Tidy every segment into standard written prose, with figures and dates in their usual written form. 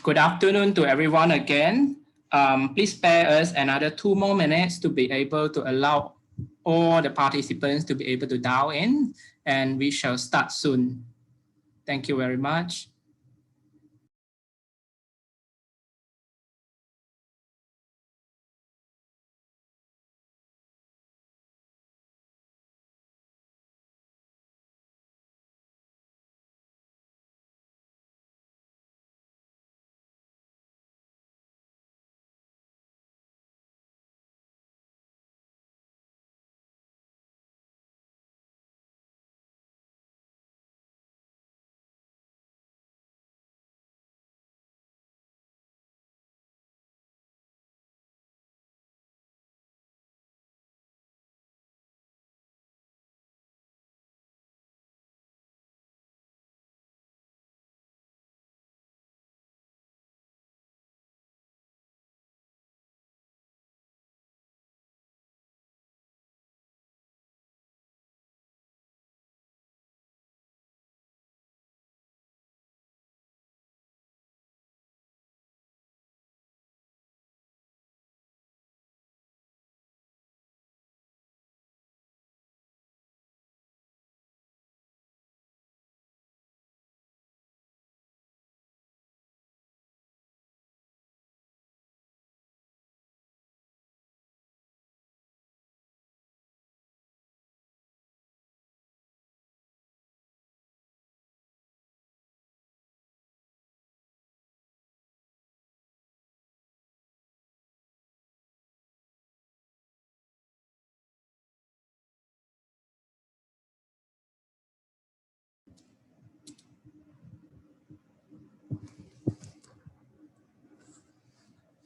Good afternoon to everyone again. Please spare us another 2 more minutes to be able to allow all the participants to be able to dial in, and we shall start soon. Thank you very much.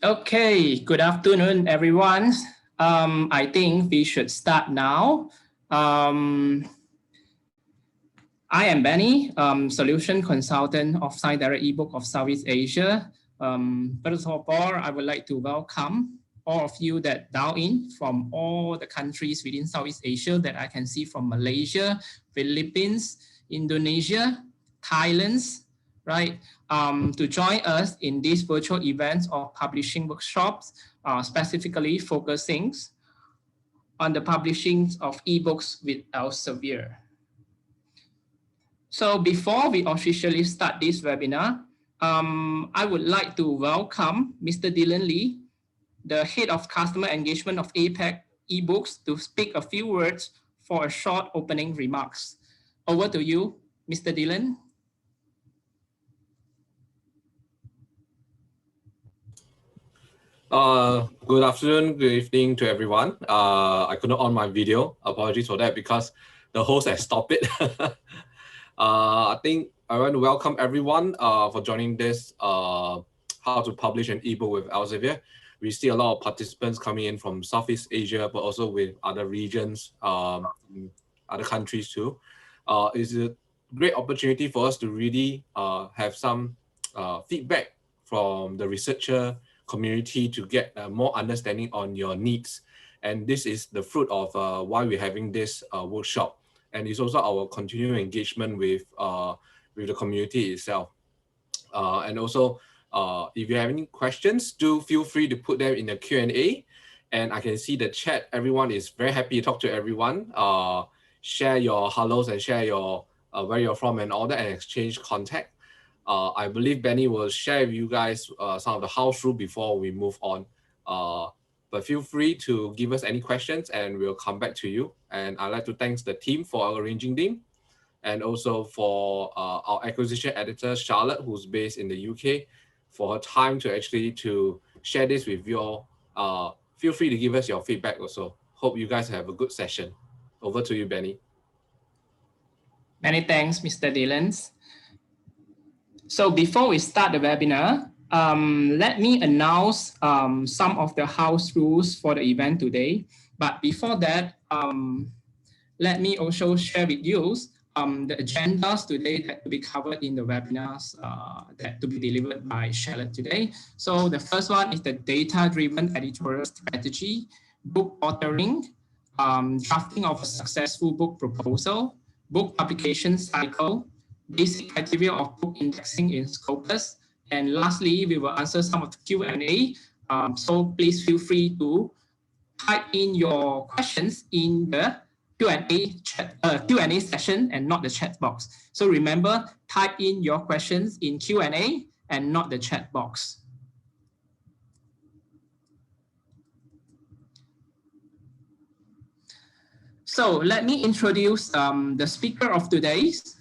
Okay, good afternoon, everyone. I think we should start now. I am Benny, Solution Consultant of SciDirect eBook of Southeast Asia. First of all, I would like to welcome all of you that dial in from all the countries within Southeast Asia that I can see from Malaysia, Philippines, Indonesia, Thailand, right? To join us in these virtual events of publishing workshops, specifically focusing on the publishing of ebooks with Elsevier. So before we officially start this webinar, I would like to welcome Mr. Dylan Lee, the Head of Customer Engagement of APAC eBooks, to speak a few words for a short opening remarks. Over to you, Mr. Dylan. Good afternoon, good evening to everyone. I couldn't on my video. Apologies for that because the host has stopped it. I think I want to welcome everyone for joining this How to Publish an eBook with Elsevier. We see a lot of participants coming in from Southeast Asia, but also with other regions, other countries too. It's a great opportunity for us to really have some feedback from the researcher community to get more understanding on your needs. And this is the fruit of why we're having this workshop. And it's also our continuing engagement with the community itself. And also, if you have any questions, do feel free to put them in the Q&A. And I can see the chat. Everyone is very happy to talk to everyone. Share your hellos and share your where you're from and all that, and exchange contact. I believe Benny will share with you guys some of the house rules before we move on. But feel free to give us any questions and we'll come back to you. And I'd like to thank the team for arranging them, and also for our acquisition editor, Charlotte, who's based in the UK, for her time to actually share this with you all. Feel free to give us your feedback also. Hope you guys have a good session. Over to you, Benny. Many thanks, Mr. Dylan. So before we start the webinar, let me announce some of the house rules for the event today. But before that, let me also share with you the agendas today that will be covered in the webinars that to be delivered by Charlotte today. So the first one is the data-driven editorial strategy, book authoring, drafting of a successful book proposal, book publication cycle, basic criteria of book indexing in Scopus, And lastly, we will answer some of the Q&A. So please feel free to type in your questions in the Q&A session and not the chat box. So remember, type in your questions in Q&A and not the chat box. So let me introduce the speaker of today's,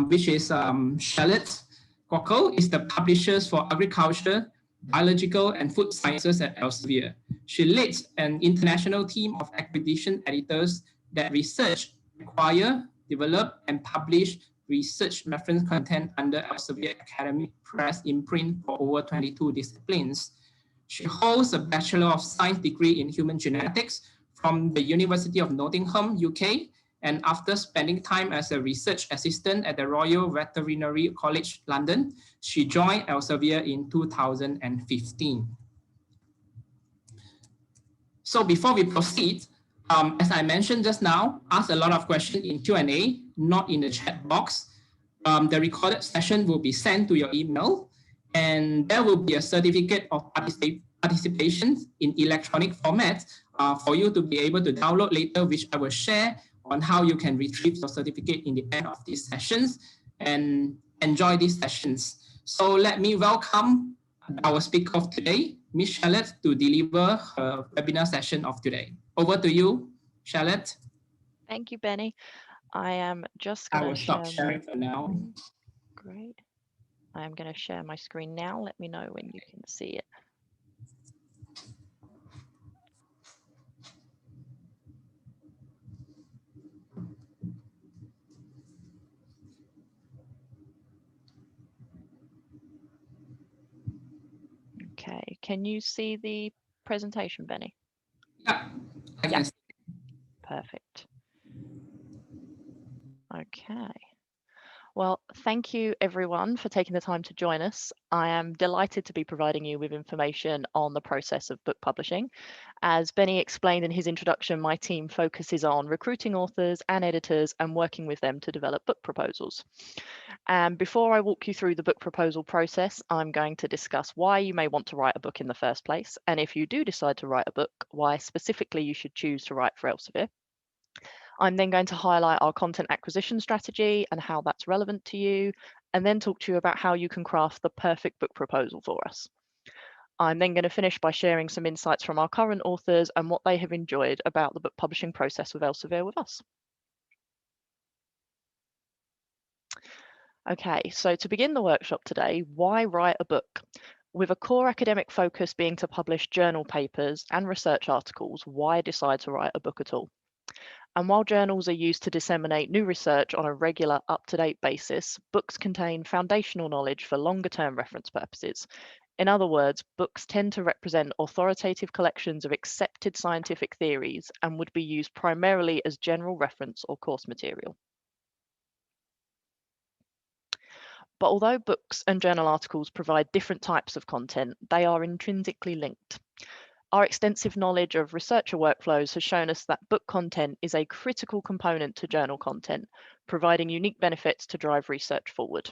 which is Charlotte Cocco, is the publisher for agriculture, biological and food sciences at Elsevier. She leads an international team of acquisition editors that research, acquire, develop, and publish research reference content under Elsevier Academic Press imprint for over 22 disciplines. She holds a Bachelor of Science degree in Human Genetics from the University of Nottingham, UK, and after spending time as a research assistant at the Royal Veterinary College, London, she joined Elsevier in 2015. So before we proceed, as I mentioned just now, ask a lot of questions in Q&A, not in the chat box. The recorded session will be sent to your email, and there will be a certificate of participation in electronic format for you to be able to download later, which I will share on how you can retrieve your certificate in the end of these sessions and enjoy these sessions. So let me welcome our speaker of today, Ms. Charlotte, to deliver her webinar session of today. Over to you, Charlotte. Thank you, Benny. I am just going to stop sharing for now. Great. I am going to share my screen now. Let me know when you can see it. Okay, can you see the presentation, Benny? Yeah, I can see. Perfect. Okay. Well, thank you everyone for taking the time to join us. I am delighted to be providing you with information on the process of book publishing. As Benny explained in his introduction, my team focuses on recruiting authors and editors and working with them to develop book proposals. And before I walk you through the book proposal process, I'm going to discuss why you may want to write a book in the first place. And if you do decide to write a book, why specifically you should choose to write for Elsevier. I'm then going to highlight our content acquisition strategy and how that's relevant to you, and then talk to you about how you can craft the perfect book proposal for us. I'm then going to finish by sharing some insights from our current authors and what they have enjoyed about the book publishing process with Elsevier with us. Okay, so to begin the workshop today, why write a book? With a core academic focus being to publish journal papers and research articles, why decide to write a book at all? And while journals are used to disseminate new research on a regular, up-to-date basis, books contain foundational knowledge for longer-term reference purposes. In other words, books tend to represent authoritative collections of accepted scientific theories and would be used primarily as general reference or course material. But although books and journal articles provide different types of content, they are intrinsically linked. Our extensive knowledge of researcher workflows has shown us that book content is a critical component to journal content, providing unique benefits to drive research forward.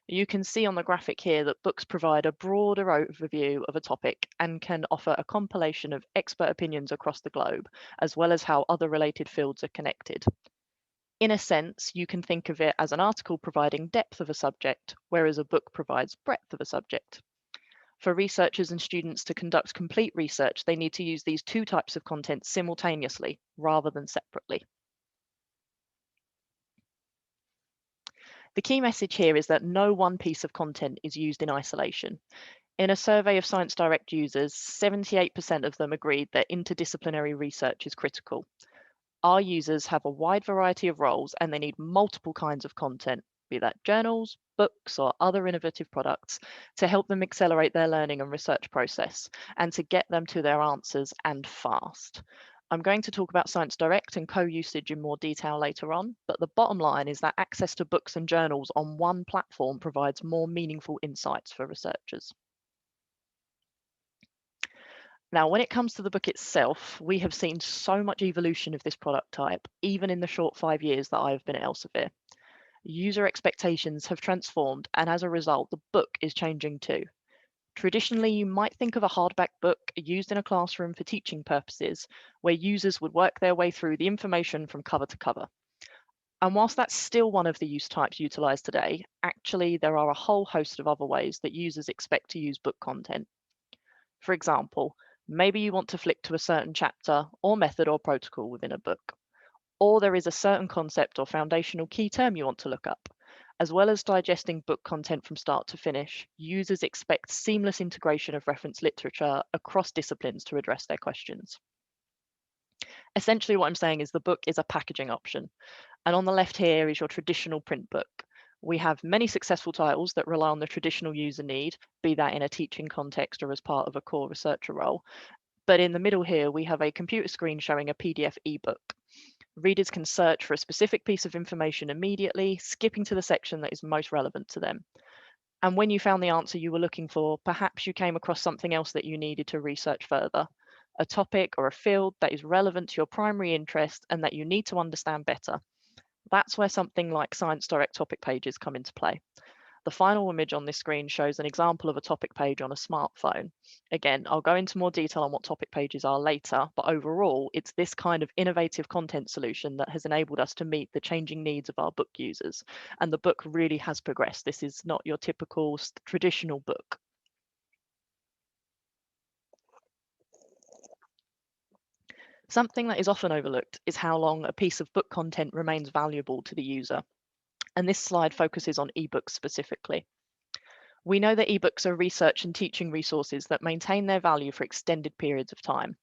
You can see on the graphic here that books provide a broader overview of a topic and can offer a compilation of expert opinions across the globe, as well as how other related fields are connected. In a sense, you can think of it as an article providing depth of a subject, whereas a book provides breadth of a subject. For researchers and students to conduct complete research, they need to use these two types of content simultaneously rather than separately. The key message here is that no one piece of content is used in isolation. In a survey of ScienceDirect users, 78% of them agreed that interdisciplinary research is critical. Our users have a wide variety of roles and they need multiple kinds of content, be that journals, books, or other innovative products, to help them accelerate their learning and research process and to get them to their answers and fast. I'm going to talk about ScienceDirect and co-usage in more detail later on, but the bottom line is that access to books and journals on one platform provides more meaningful insights for researchers. Now, when it comes to the book itself, we have seen so much evolution of this product type, even in the short 5 years that I've been at Elsevier. User expectations have transformed, and as a result, the book is changing too. Traditionally, you might think of a hardback book used in a classroom for teaching purposes, where users would work their way through the information from cover to cover. And whilst that's still one of the use types utilised today, actually there are a whole host of other ways that users expect to use book content. For example, maybe you want to flick to a certain chapter or method or protocol within a book, or there is a certain concept or foundational key term you want to look up. As well as digesting book content from start to finish, users expect seamless integration of reference literature across disciplines to address their questions. Essentially, what I'm saying is the book is a packaging option. And on the left here is your traditional print book. We have many successful titles that rely on the traditional user need, be that in a teaching context or as part of a core researcher role. But in the middle here, we have a computer screen showing a PDF ebook. Readers can search for a specific piece of information immediately, skipping to the section that is most relevant to them. And when you found the answer you were looking for, perhaps you came across something else that you needed to research further, a topic or a field that is relevant to your primary interest and that you need to understand better. That's where something like Science Direct topic pages come into play. The final image on this screen shows an example of a topic page on a smartphone. Again, I'll go into more detail on what topic pages are later, but overall, it's this kind of innovative content solution that has enabled us to meet the changing needs of our book users. And the book really has progressed. This is not your typical traditional book. Something that is often overlooked is how long a piece of book content remains valuable to the user. And this slide focuses on ebooks specifically. We know that ebooks are research and teaching resources that maintain their value for extended periods of time.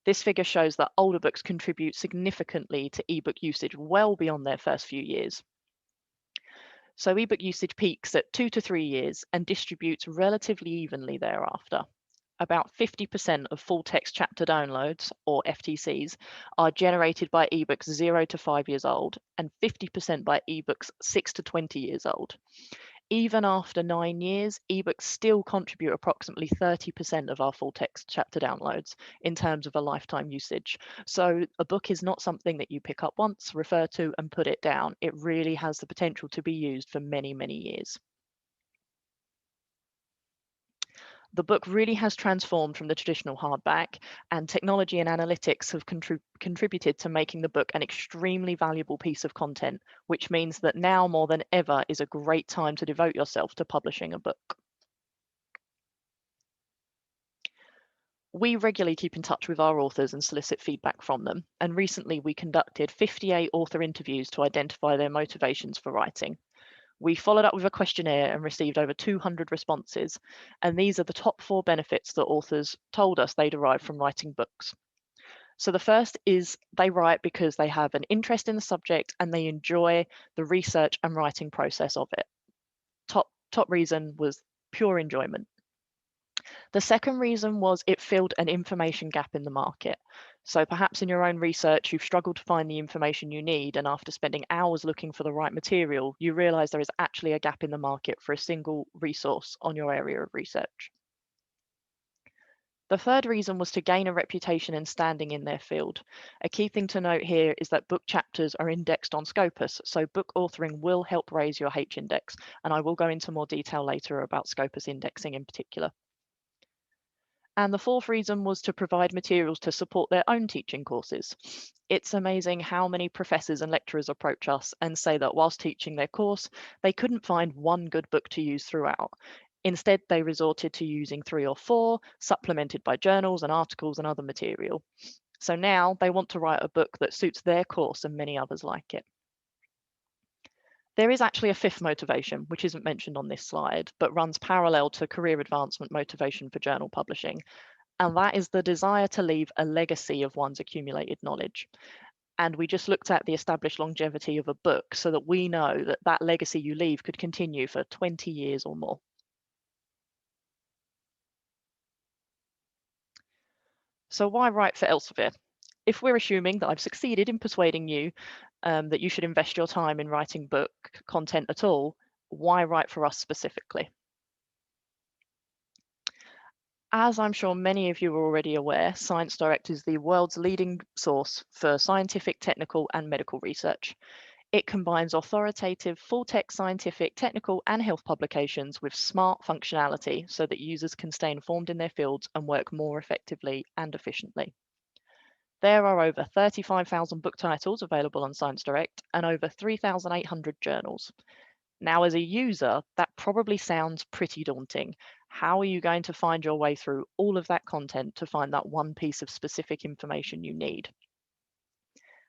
This figure shows that older books contribute significantly to ebook usage well beyond their first few years. So ebook usage peaks at 2 to 3 years and distributes relatively evenly thereafter. About 50% of full text chapter downloads, or FTCs, are generated by ebooks 0 to 5 years old, and 50% by ebooks 6 to 20 years old. Even after 9 years, ebooks still contribute approximately 30% of our full text chapter downloads in terms of a lifetime usage. So a book is not something that you pick up once, refer to, and put it down. It really has the potential to be used for many, many years. The book really has transformed from the traditional hardback, and technology and analytics have contributed to making the book an extremely valuable piece of content, which means that now more than ever is a great time to devote yourself to publishing a book. We regularly keep in touch with our authors and solicit feedback from them, and recently we conducted 58 author interviews to identify their motivations for writing. We followed up with a questionnaire and received over 200 responses, and these are the top 4 benefits that authors told us they derive from writing books. So the first is they write because they have an interest in the subject and they enjoy the research and writing process of it. Top reason was pure enjoyment. The second reason was it filled an information gap in the market. So perhaps in your own research, you've struggled to find the information you need, and after spending hours looking for the right material, you realize there is actually a gap in the market for a single resource on your area of research. The third reason was to gain a reputation and standing in their field. A key thing to note here is that book chapters are indexed on Scopus, so book authoring will help raise your H index, and I will go into more detail later about Scopus indexing in particular. And the fourth reason was to provide materials to support their own teaching courses. It's amazing how many professors and lecturers approach us and say that whilst teaching their course, they couldn't find one good book to use throughout. Instead, they resorted to using 3 or 4, supplemented by journals and articles and other material. So now they want to write a book that suits their course and many others like it. There is actually a fifth motivation, which isn't mentioned on this slide, but runs parallel to career advancement motivation for journal publishing, and that is the desire to leave a legacy of one's accumulated knowledge. And we just looked at the established longevity of a book so that we know that that legacy you leave could continue for 20 years or more. So why write for Elsevier? If we're assuming that I've succeeded in persuading you that you should invest your time in writing book content at all, why write for us specifically? As I'm sure many of you are already aware, Science Direct is the world's leading source for scientific, technical, and medical research. It combines authoritative, full-text scientific, technical, and health publications with smart functionality so that users can stay informed in their fields and work more effectively and efficiently. There are over 35,000 book titles available on ScienceDirect and over 3,800 journals. Now, as a user, that probably sounds pretty daunting. How are you going to find your way through all of that content to find that one piece of specific information you need?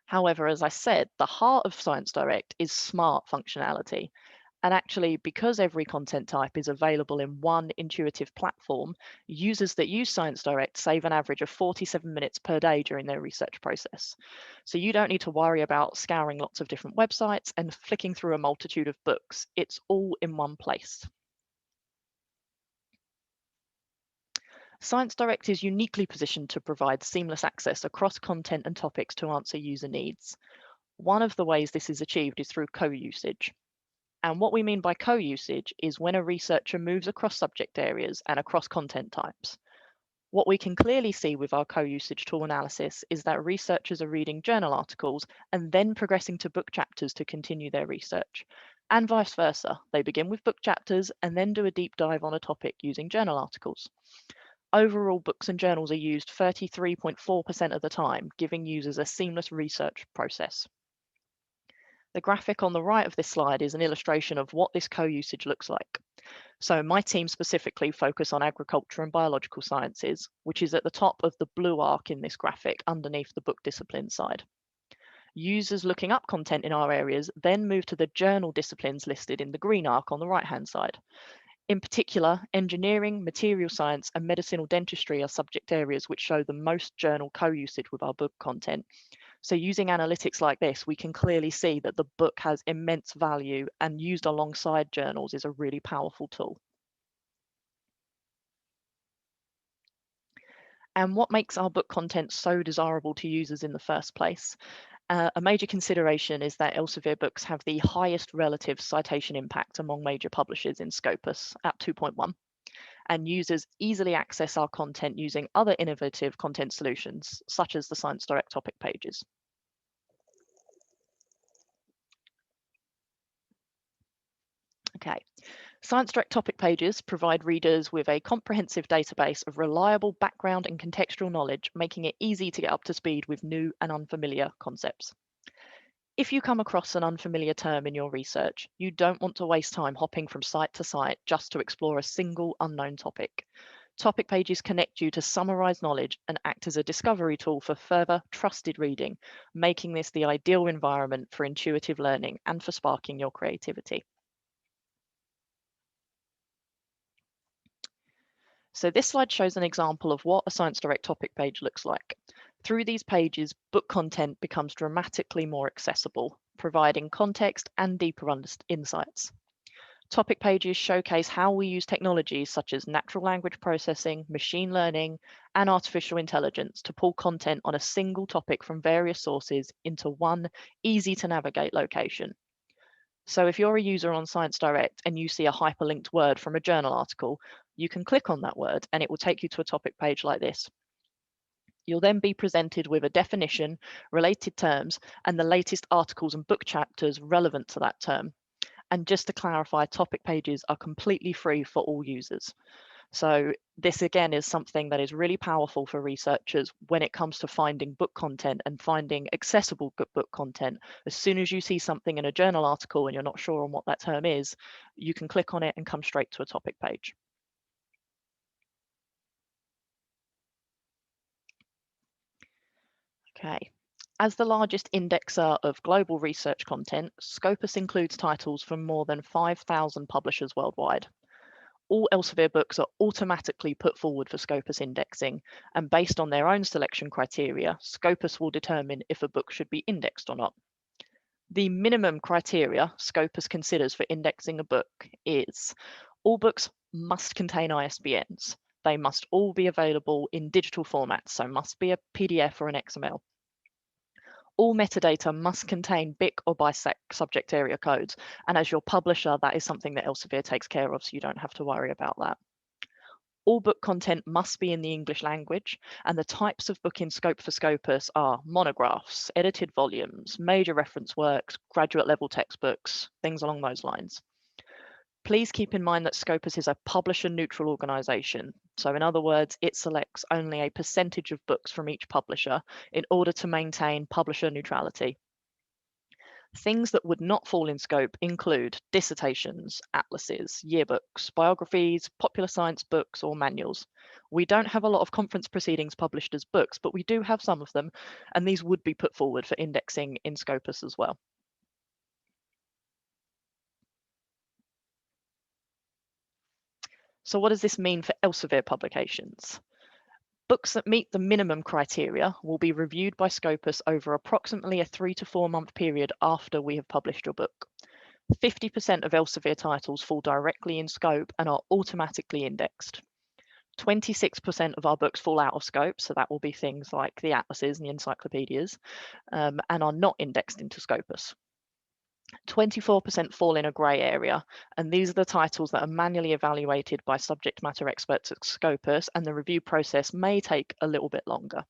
However, as I said, the heart of ScienceDirect is smart functionality. And actually, because every content type is available in one intuitive platform, users that use ScienceDirect save an average of 47 minutes per day during their research process. So you don't need to worry about scouring lots of different websites and flicking through a multitude of books. It's all in one place. ScienceDirect is uniquely positioned to provide seamless access across content and topics to answer user needs. One of the ways this is achieved is through co-usage. And what we mean by co-usage is when a researcher moves across subject areas and across content types. What we can clearly see with our co-usage tool analysis is that researchers are reading journal articles and then progressing to book chapters to continue their research. And vice versa, they begin with book chapters and then do a deep dive on a topic using journal articles. Overall, books and journals are used 33.4% of the time, giving users a seamless research process. The graphic on the right of this slide is an illustration of what this co-usage looks like. So my team specifically focus on agriculture and biological sciences, which is at the top of the blue arc in this graphic underneath the book discipline side. Users looking up content in our areas then move to the journal disciplines listed in the green arc on the right-hand side. In particular, engineering, material science, and medicinal dentistry are subject areas which show the most journal co-usage with our book content. So using analytics like this, we can clearly see that the book has immense value and used alongside journals is a really powerful tool. And what makes our book content so desirable to users in the first place? A major consideration is that Elsevier books have the highest relative citation impact among major publishers in Scopus at 2.1. And users easily access our content using other innovative content solutions, such as the ScienceDirect topic pages. Okay, ScienceDirect topic pages provide readers with a comprehensive database of reliable background and contextual knowledge, making it easy to get up to speed with new and unfamiliar concepts. If you come across an unfamiliar term in your research, you don't want to waste time hopping from site to site just to explore a single unknown topic. Topic pages connect you to summarize knowledge and act as a discovery tool for further trusted reading, making this the ideal environment for intuitive learning and for sparking your creativity. So this slide shows an example of what a ScienceDirect topic page looks like. Through these pages, book content becomes dramatically more accessible, providing context and deeper insights. Topic pages showcase how we use technologies such as natural language processing, machine learning, and artificial intelligence to pull content on a single topic from various sources into one easy to navigate location. So if you're a user on ScienceDirect and you see a hyperlinked word from a journal article, you can click on that word and it will take you to a topic page like this. You'll then be presented with a definition, related terms, and the latest articles and book chapters relevant to that term. And just to clarify, topic pages are completely free for all users. So this again is something that is really powerful for researchers when it comes to finding book content and finding accessible book content. As soon as you see something in a journal article and you're not sure on what that term is, you can click on it and come straight to a topic page. Okay. As the largest indexer of global research content, Scopus includes titles from more than 5,000 publishers worldwide. All Elsevier books are automatically put forward for Scopus indexing, and based on their own selection criteria, Scopus will determine if a book should be indexed or not. The minimum criteria Scopus considers for indexing a book is all books must contain ISBNs. They must all be available in digital formats, so must be a PDF or an XML. All metadata must contain BIC or BISAC subject area codes. And as your publisher, that is something that Elsevier takes care of, so you don't have to worry about that. All book content must be in the English language, and the types of book in scope for Scopus are monographs, edited volumes, major reference works, graduate level textbooks, things along those lines. Please keep in mind that Scopus is a publisher-neutral organisation. So in other words, it selects only a percentage of books from each publisher in order to maintain publisher neutrality. Things that would not fall in scope include dissertations, atlases, yearbooks, biographies, popular science books, or manuals. We don't have a lot of conference proceedings published as books, but we do have some of them, and these would be put forward for indexing in Scopus as well. So what does this mean for Elsevier publications? Books that meet the minimum criteria will be reviewed by Scopus over approximately a 3 to 4 month period after we have published your book. 50% of Elsevier titles fall directly in scope and are automatically indexed. 26% of our books fall out of scope, so that will be things like the atlases and the encyclopedias, and are not indexed into Scopus. 24% fall in a grey area, and these are the titles that are manually evaluated by subject matter experts at Scopus, and the review process may take a little bit longer.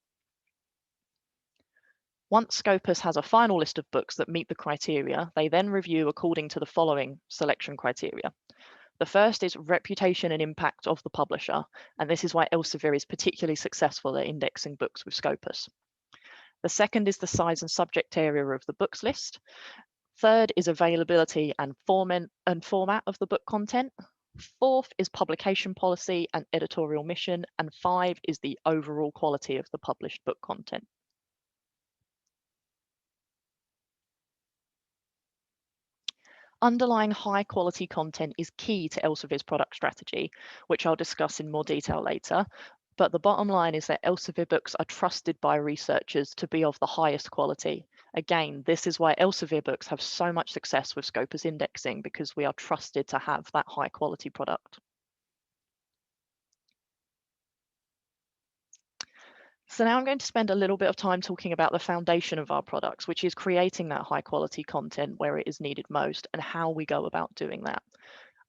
Once Scopus has a final list of books that meet the criteria, they then review according to the following selection criteria. The first is reputation and impact of the publisher, and this is why Elsevier is particularly successful at indexing books with Scopus. The second is the size and subject area of the books list. Third is availability and format of the book content. Fourth is publication policy and editorial mission. And 5 is the overall quality of the published book content. Underlying high quality content is key to Elsevier's product strategy, which I'll discuss in more detail later. But the bottom line is that Elsevier books are trusted by researchers to be of the highest quality. Again, this is why Elsevier books have so much success with Scopus indexing, because we are trusted to have that high quality product. So now I'm going to spend a little bit of time talking about the foundation of our products, which is creating that high quality content where it is needed most and how we go about doing that.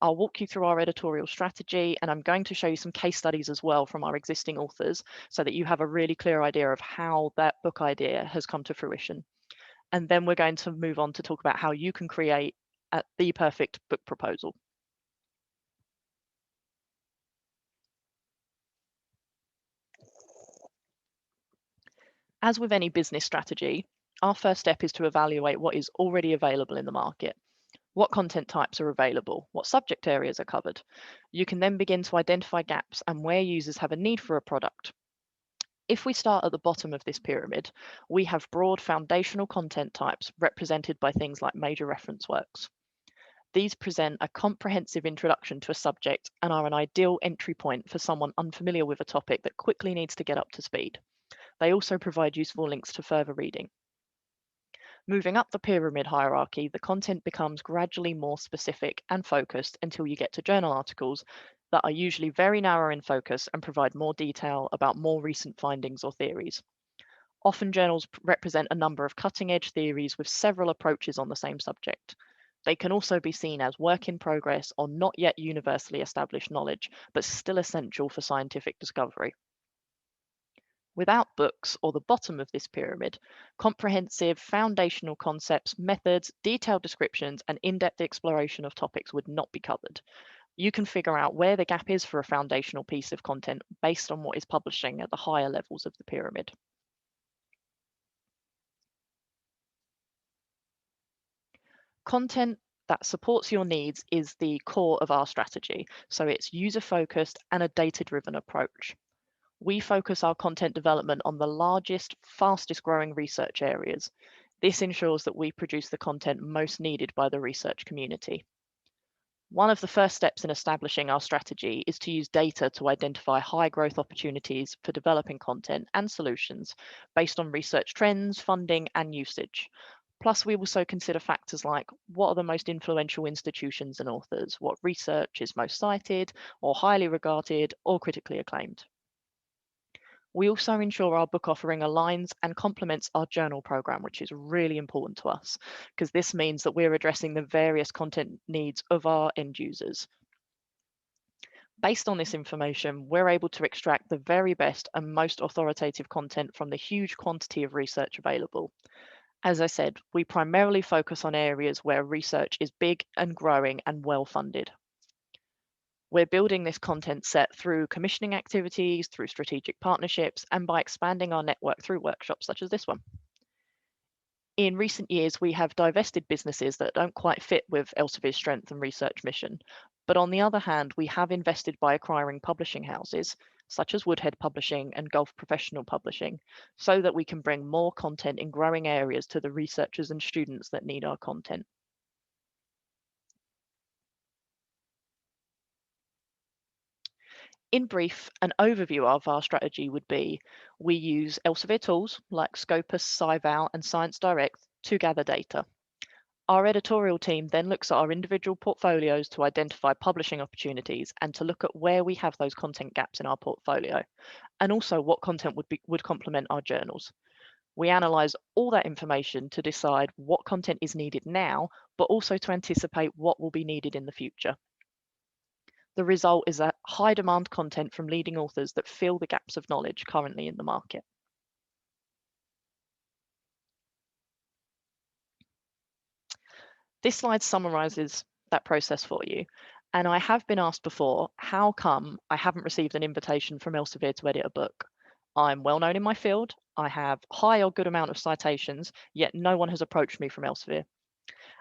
I'll walk you through our editorial strategy, and I'm going to show you some case studies as well from our existing authors so that you have a really clear idea of how that book idea has come to fruition. And then we're going to move on to talk about how you can create the perfect book proposal. As with any business strategy, our first step is to evaluate what is already available in the market. What content types are available? What subject areas are covered? You can then begin to identify gaps and where users have a need for a product. If we start at the bottom of this pyramid, we have broad foundational content types represented by things like major reference works. These present a comprehensive introduction to a subject and are an ideal entry point for someone unfamiliar with a topic that quickly needs to get up to speed. They also provide useful links to further reading. Moving up the pyramid hierarchy, the content becomes gradually more specific and focused until you get to journal articles that are usually very narrow in focus and provide more detail about more recent findings or theories. Often journals represent a number of cutting-edge theories with several approaches on the same subject. They can also be seen as work in progress or not yet universally established knowledge, but still essential for scientific discovery. Without books, or the bottom of this pyramid, comprehensive foundational concepts, methods, detailed descriptions, and in-depth exploration of topics would not be covered. You can figure out where the gap is for a foundational piece of content based on what is publishing at the higher levels of the pyramid. Content that supports your needs is the core of our strategy, so it's user-focused and a data-driven approach. We focus our content development on the largest, fastest growing research areas. This ensures that we produce the content most needed by the research community. One of the first steps in establishing our strategy is to use data to identify high growth opportunities for developing content and solutions based on research trends, funding, and usage. Plus, we also consider factors like what are the most influential institutions and authors, what research is most cited, or highly regarded, or critically acclaimed. We also ensure our book offering aligns and complements our journal program, which is really important to us because this means that we're addressing the various content needs of our end users. Based on this information, we're able to extract the very best and most authoritative content from the huge quantity of research available. As I said, we primarily focus on areas where research is big and growing and well funded. We're building this content set through commissioning activities, through strategic partnerships, and by expanding our network through workshops such as this one. In recent years, we have divested businesses that don't quite fit with Elsevier's strength and research mission. But on the other hand, we have invested by acquiring publishing houses, such as Woodhead Publishing and Gulf Professional Publishing, so that we can bring more content in growing areas to the researchers and students that need our content. In brief, an overview of our strategy would be we use Elsevier tools like Scopus, SciVal, and Science Direct to gather data. Our editorial team then looks at our individual portfolios to identify publishing opportunities and to look at where we have those content gaps in our portfolio, and also what content would complement our journals. We analyse all that information to decide what content is needed now, but also to anticipate what will be needed in the future. The result is a high demand content from leading authors that fill the gaps of knowledge currently in the market. This slide summarises that process for you. And I have been asked before, how come I haven't received an invitation from Elsevier to edit a book? I'm well known in my field, I have high or good amount of citations, yet no one has approached me from Elsevier.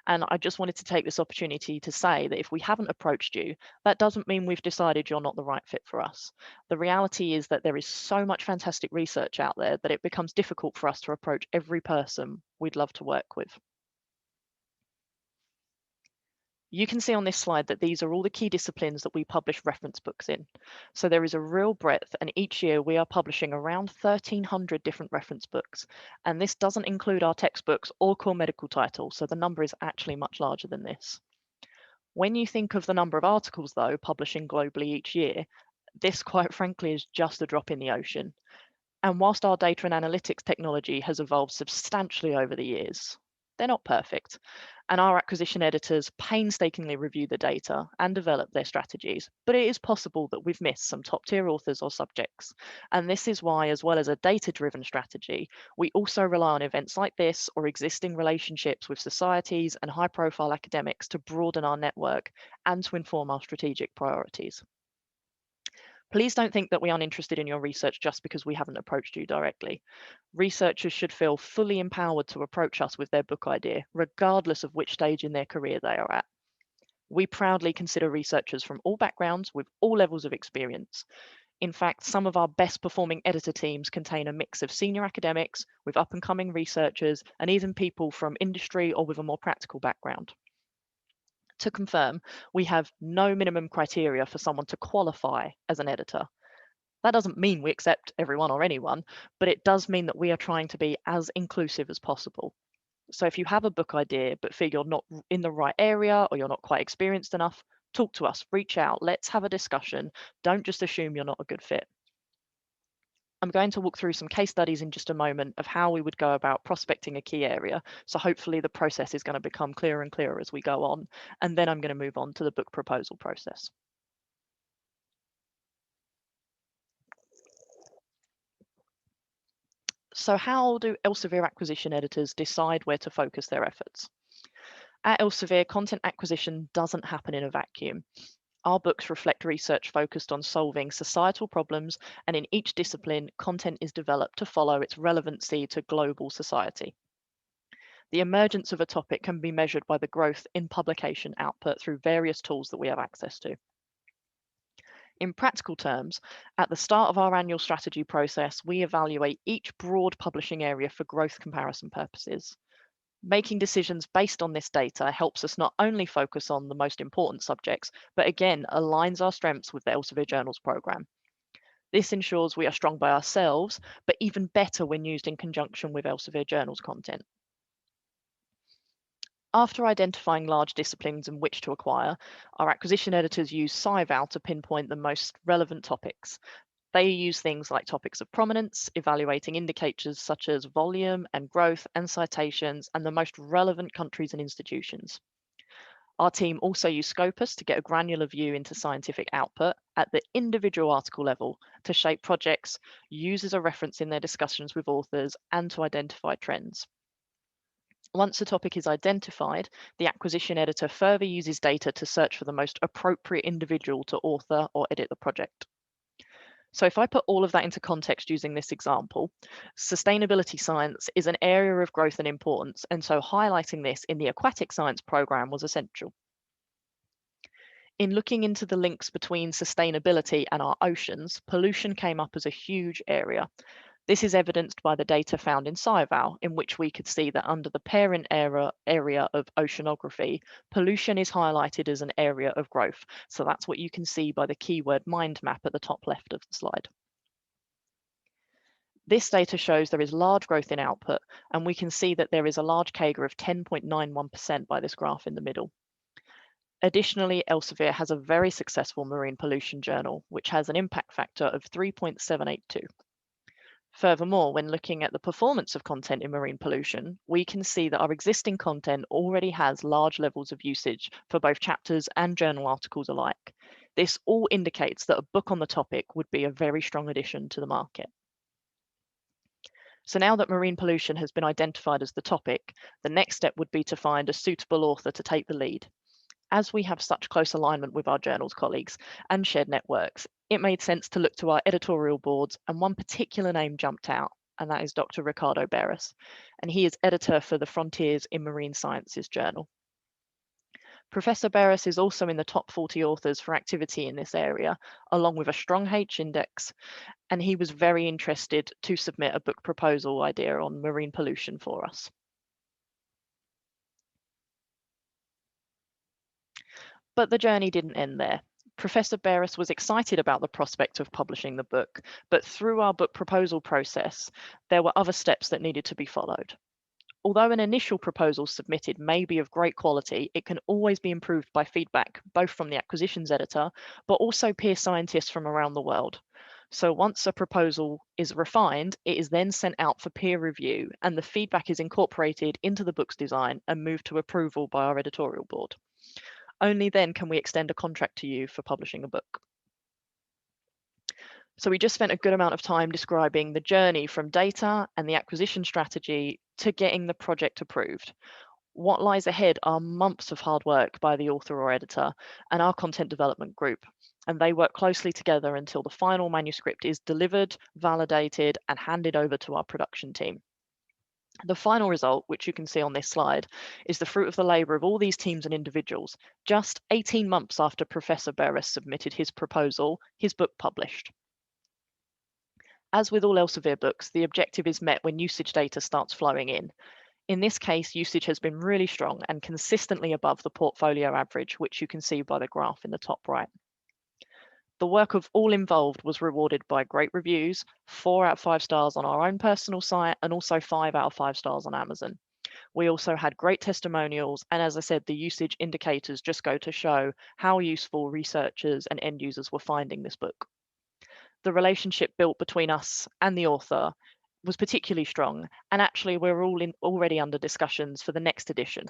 And I just wanted to take this opportunity to say that if we haven't approached you, that doesn't mean we've decided you're not the right fit for us. The reality is that there is so much fantastic research out there that it becomes difficult for us to approach every person we'd love to work with. You can see on this slide that these are all the key disciplines that we publish reference books in. So there is a real breadth, and each year we are publishing around 1,300 different reference books. And this doesn't include our textbooks or core medical titles, so the number is actually much larger than this. When you think of the number of articles, though, publishing globally each year, this quite frankly is just a drop in the ocean. And whilst our data and analytics technology has evolved substantially over the years, they're not perfect. And our acquisition editors painstakingly review the data and develop their strategies, but it is possible that we've missed some top tier authors or subjects. And this is why, as well as a data-driven strategy, we also rely on events like this or existing relationships with societies and high-profile academics to broaden our network and to inform our strategic priorities. Please don't think that we aren't interested in your research just because we haven't approached you directly. Researchers should feel fully empowered to approach us with their book idea, regardless of which stage in their career they are at. We proudly consider researchers from all backgrounds with all levels of experience. In fact, some of our best performing editor teams contain a mix of senior academics with up and coming researchers and even people from industry or with a more practical background. To confirm, we have no minimum criteria for someone to qualify as an editor. That doesn't mean we accept everyone or anyone, but it does mean that we are trying to be as inclusive as possible. So if you have a book idea but feel you're not in the right area or you're not quite experienced enough, talk to us, reach out, let's have a discussion. Don't just assume you're not a good fit. I'm going to walk through some case studies in just a moment of how we would go about prospecting a key area. So hopefully the process is going to become clearer and clearer as we go on. And then I'm going to move on to the book proposal process. So how do Elsevier acquisition editors decide where to focus their efforts? At Elsevier, content acquisition doesn't happen in a vacuum. Our books reflect research focused on solving societal problems, and in each discipline, content is developed to follow its relevancy to global society. The emergence of a topic can be measured by the growth in publication output through various tools that we have access to. In practical terms, at the start of our annual strategy process, we evaluate each broad publishing area for growth comparison purposes. Making decisions based on this data helps us not only focus on the most important subjects, but again, aligns our strengths with the Elsevier Journals programme. This ensures we are strong by ourselves, but even better when used in conjunction with Elsevier Journals content. After identifying large disciplines in which to acquire, our acquisition editors use SciVal to pinpoint the most relevant topics. They use things like topics of prominence, evaluating indicators such as volume and growth and citations, and the most relevant countries and institutions. Our team also used Scopus to get a granular view into scientific output at the individual article level to shape projects, use as a reference in their discussions with authors, and to identify trends. Once a topic is identified, the acquisition editor further uses data to search for the most appropriate individual to author or edit the project. So if I put all of that into context using this example, sustainability science is an area of growth and importance, and so highlighting this in the aquatic science program was essential. In looking into the links between sustainability and our oceans, pollution came up as a huge area. This is evidenced by the data found in SciVal, in which we could see that under the parent area of oceanography, pollution is highlighted as an area of growth. So that's what you can see by the keyword mind map at the top left of the slide. This data shows there is large growth in output, and we can see that there is a large CAGR of 10.91% by this graph in the middle. Additionally, Elsevier has a very successful marine pollution journal, which has an impact factor of 3.782. Furthermore, when looking at the performance of content in marine pollution, we can see that our existing content already has large levels of usage for both chapters and journal articles alike. This all indicates that a book on the topic would be a very strong addition to the market. So now that marine pollution has been identified as the topic, the next step would be to find a suitable author to take the lead. As we have such close alignment with our journals colleagues and shared networks, it made sense to look to our editorial boards, and one particular name jumped out, and that is Dr. Ricardo Beres, and he is editor for the Frontiers in Marine Sciences journal. Professor Beres is also in the top 40 authors for activity in this area, along with a strong H index, and he was very interested to submit a book proposal idea on marine pollution for us. But the journey didn't end there. Professor Beres was excited about the prospect of publishing the book, but through our book proposal process, there were other steps that needed to be followed. Although an initial proposal submitted may be of great quality, it can always be improved by feedback, both from the acquisitions editor, but also peer scientists from around the world. So once a proposal is refined, it is then sent out for peer review, and the feedback is incorporated into the book's design and moved to approval by our editorial board. Only then can we extend a contract to you for publishing a book. So we just spent a good amount of time describing the journey from data and the acquisition strategy to getting the project approved. What lies ahead are months of hard work by the author or editor and our content development group, and they work closely together until the final manuscript is delivered, validated, and handed over to our production team. The final result, which you can see on this slide, is the fruit of the labour of all these teams and individuals. Just 18 months after Professor Beres submitted his proposal, his book published. As with all Elsevier books, the objective is met when usage data starts flowing in. In this case, usage has been really strong and consistently above the portfolio average, which you can see by the graph in the top right. The work of all involved was rewarded by great reviews, 4 out of 5 stars on our own personal site, and also 5 out of 5 stars on Amazon. We also had great testimonials, and as I said, the usage indicators just go to show how useful researchers and end users were finding this book. The relationship built between us and the author was particularly strong, and actually we're already under discussions for the next edition.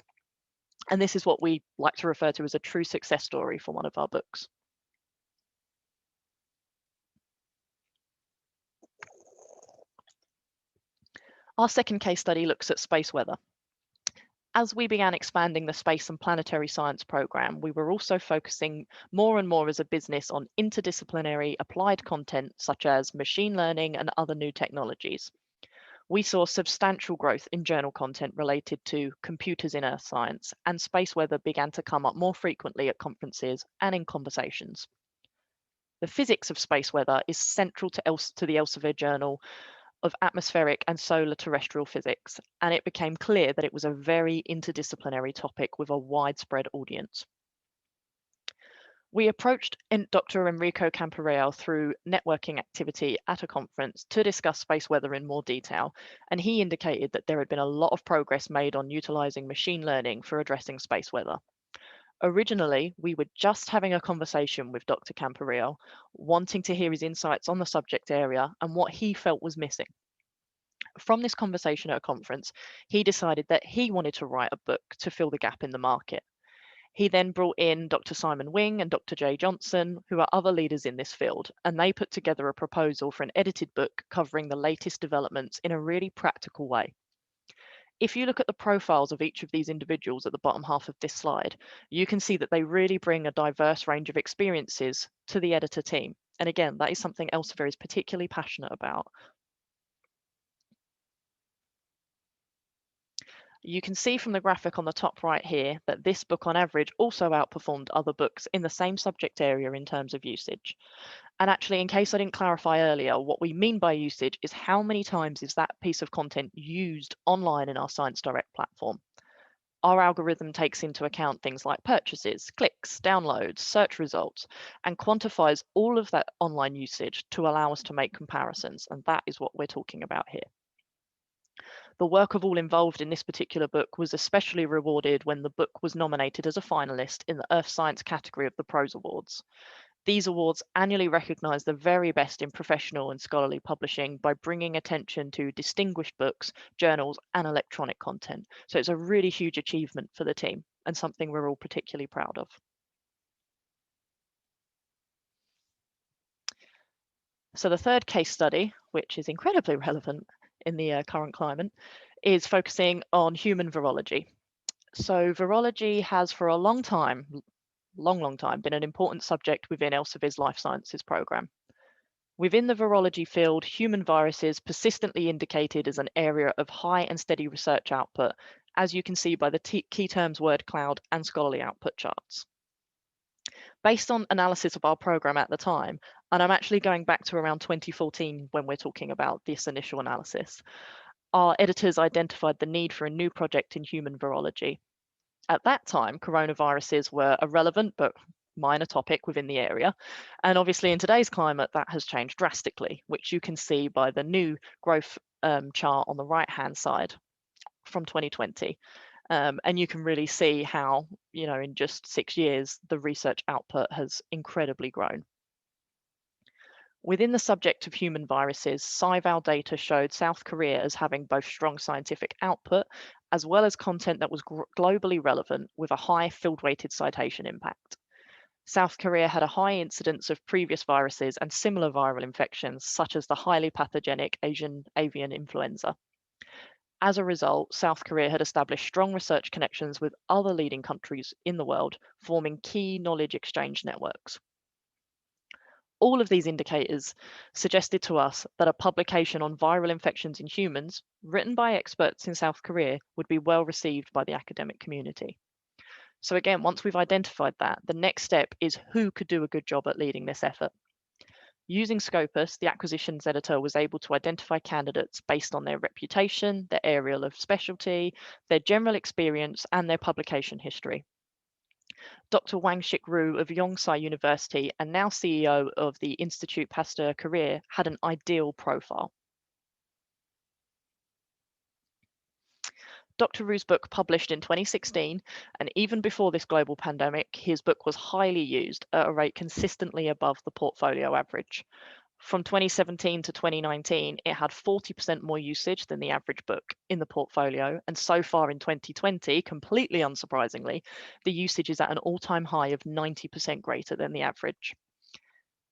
And this is what we like to refer to as a true success story for one of our books. Our second case study looks at space weather. As we began expanding the space and planetary science program, we were also focusing more and more as a business on interdisciplinary applied content such as machine learning and other new technologies. We saw substantial growth in journal content related to computers in earth science, and space weather began to come up more frequently at conferences and in conversations. The physics of space weather is central to the Elsevier Journal of Atmospheric and Solar Terrestrial Physics, and it became clear that it was a very interdisciplinary topic with a widespread audience. We approached Dr. Enrico Camporeale through networking activity at a conference to discuss space weather in more detail, and he indicated that there had been a lot of progress made on utilizing machine learning for addressing space weather. Originally, we were just having a conversation with Dr. Camporeale, wanting to hear his insights on the subject area and what he felt was missing. From this conversation at a conference, he decided that he wanted to write a book to fill the gap in the market. He then brought in Dr. Simon Wing and Dr. Jay Johnson, who are other leaders in this field, and they put together a proposal for an edited book covering the latest developments in a really practical way. If you look at the profiles of each of these individuals at the bottom half of this slide, you can see that they really bring a diverse range of experiences to the editor team. And again, that is something Elsevier is particularly passionate about. You can see from the graphic on the top right here that this book on average also outperformed other books in the same subject area in terms of usage. And actually, in case I didn't clarify earlier, what we mean by usage is how many times is that piece of content used online in our Science Direct platform. Our algorithm takes into account things like purchases, clicks, downloads, search results, and quantifies all of that online usage to allow us to make comparisons. And that is what we're talking about here. The work of all involved in this particular book was especially rewarded when the book was nominated as a finalist in the Earth Science category of the Prose Awards. These awards annually recognise the very best in professional and scholarly publishing by bringing attention to distinguished books, journals, and electronic content. So it's a really huge achievement for the team and something we're all particularly proud of. So the third case study, which is incredibly relevant in the current climate, is focusing on human virology. So virology has for a long time, been an important subject within Elsevier's Life Sciences programme. Within the virology field, human viruses persistently indicated as an area of high and steady research output, as you can see by the key terms word cloud and scholarly output charts. Based on analysis of our programme at the time, and I'm actually going back to around 2014 when we're talking about this initial analysis, our editors identified the need for a new project in human virology. At that time, coronaviruses were a relevant but minor topic within the area. And obviously in today's climate, that has changed drastically, which you can see by the new growth chart on the right-hand side from 2020. And you can really see how, in just 6 years, the research output has incredibly grown. Within the subject of human viruses, SciVal data showed South Korea as having both strong scientific output as well as content that was globally relevant with a high field-weighted citation impact. South Korea had a high incidence of previous viruses and similar viral infections, such as the highly pathogenic Asian avian influenza. As a result, South Korea had established strong research connections with other leading countries in the world, forming key knowledge exchange networks. All of these indicators suggested to us that a publication on viral infections in humans, written by experts in South Korea, would be well received by the academic community. So again, once we've identified that, the next step is who could do a good job at leading this effort. Using Scopus, the acquisitions editor was able to identify candidates based on their reputation, their area of specialty, their general experience, and their publication history. Dr. Wang-Shik Ru of Yonsei University and now CEO of the Institut Pasteur Korea had an ideal profile. Dr. Ru's book published in 2016, and even before this global pandemic, his book was highly used at a rate consistently above the portfolio average. From 2017 to 2019, it had 40% more usage than the average book in the portfolio. And so far in 2020, completely unsurprisingly, the usage is at an all-time high of 90% greater than the average.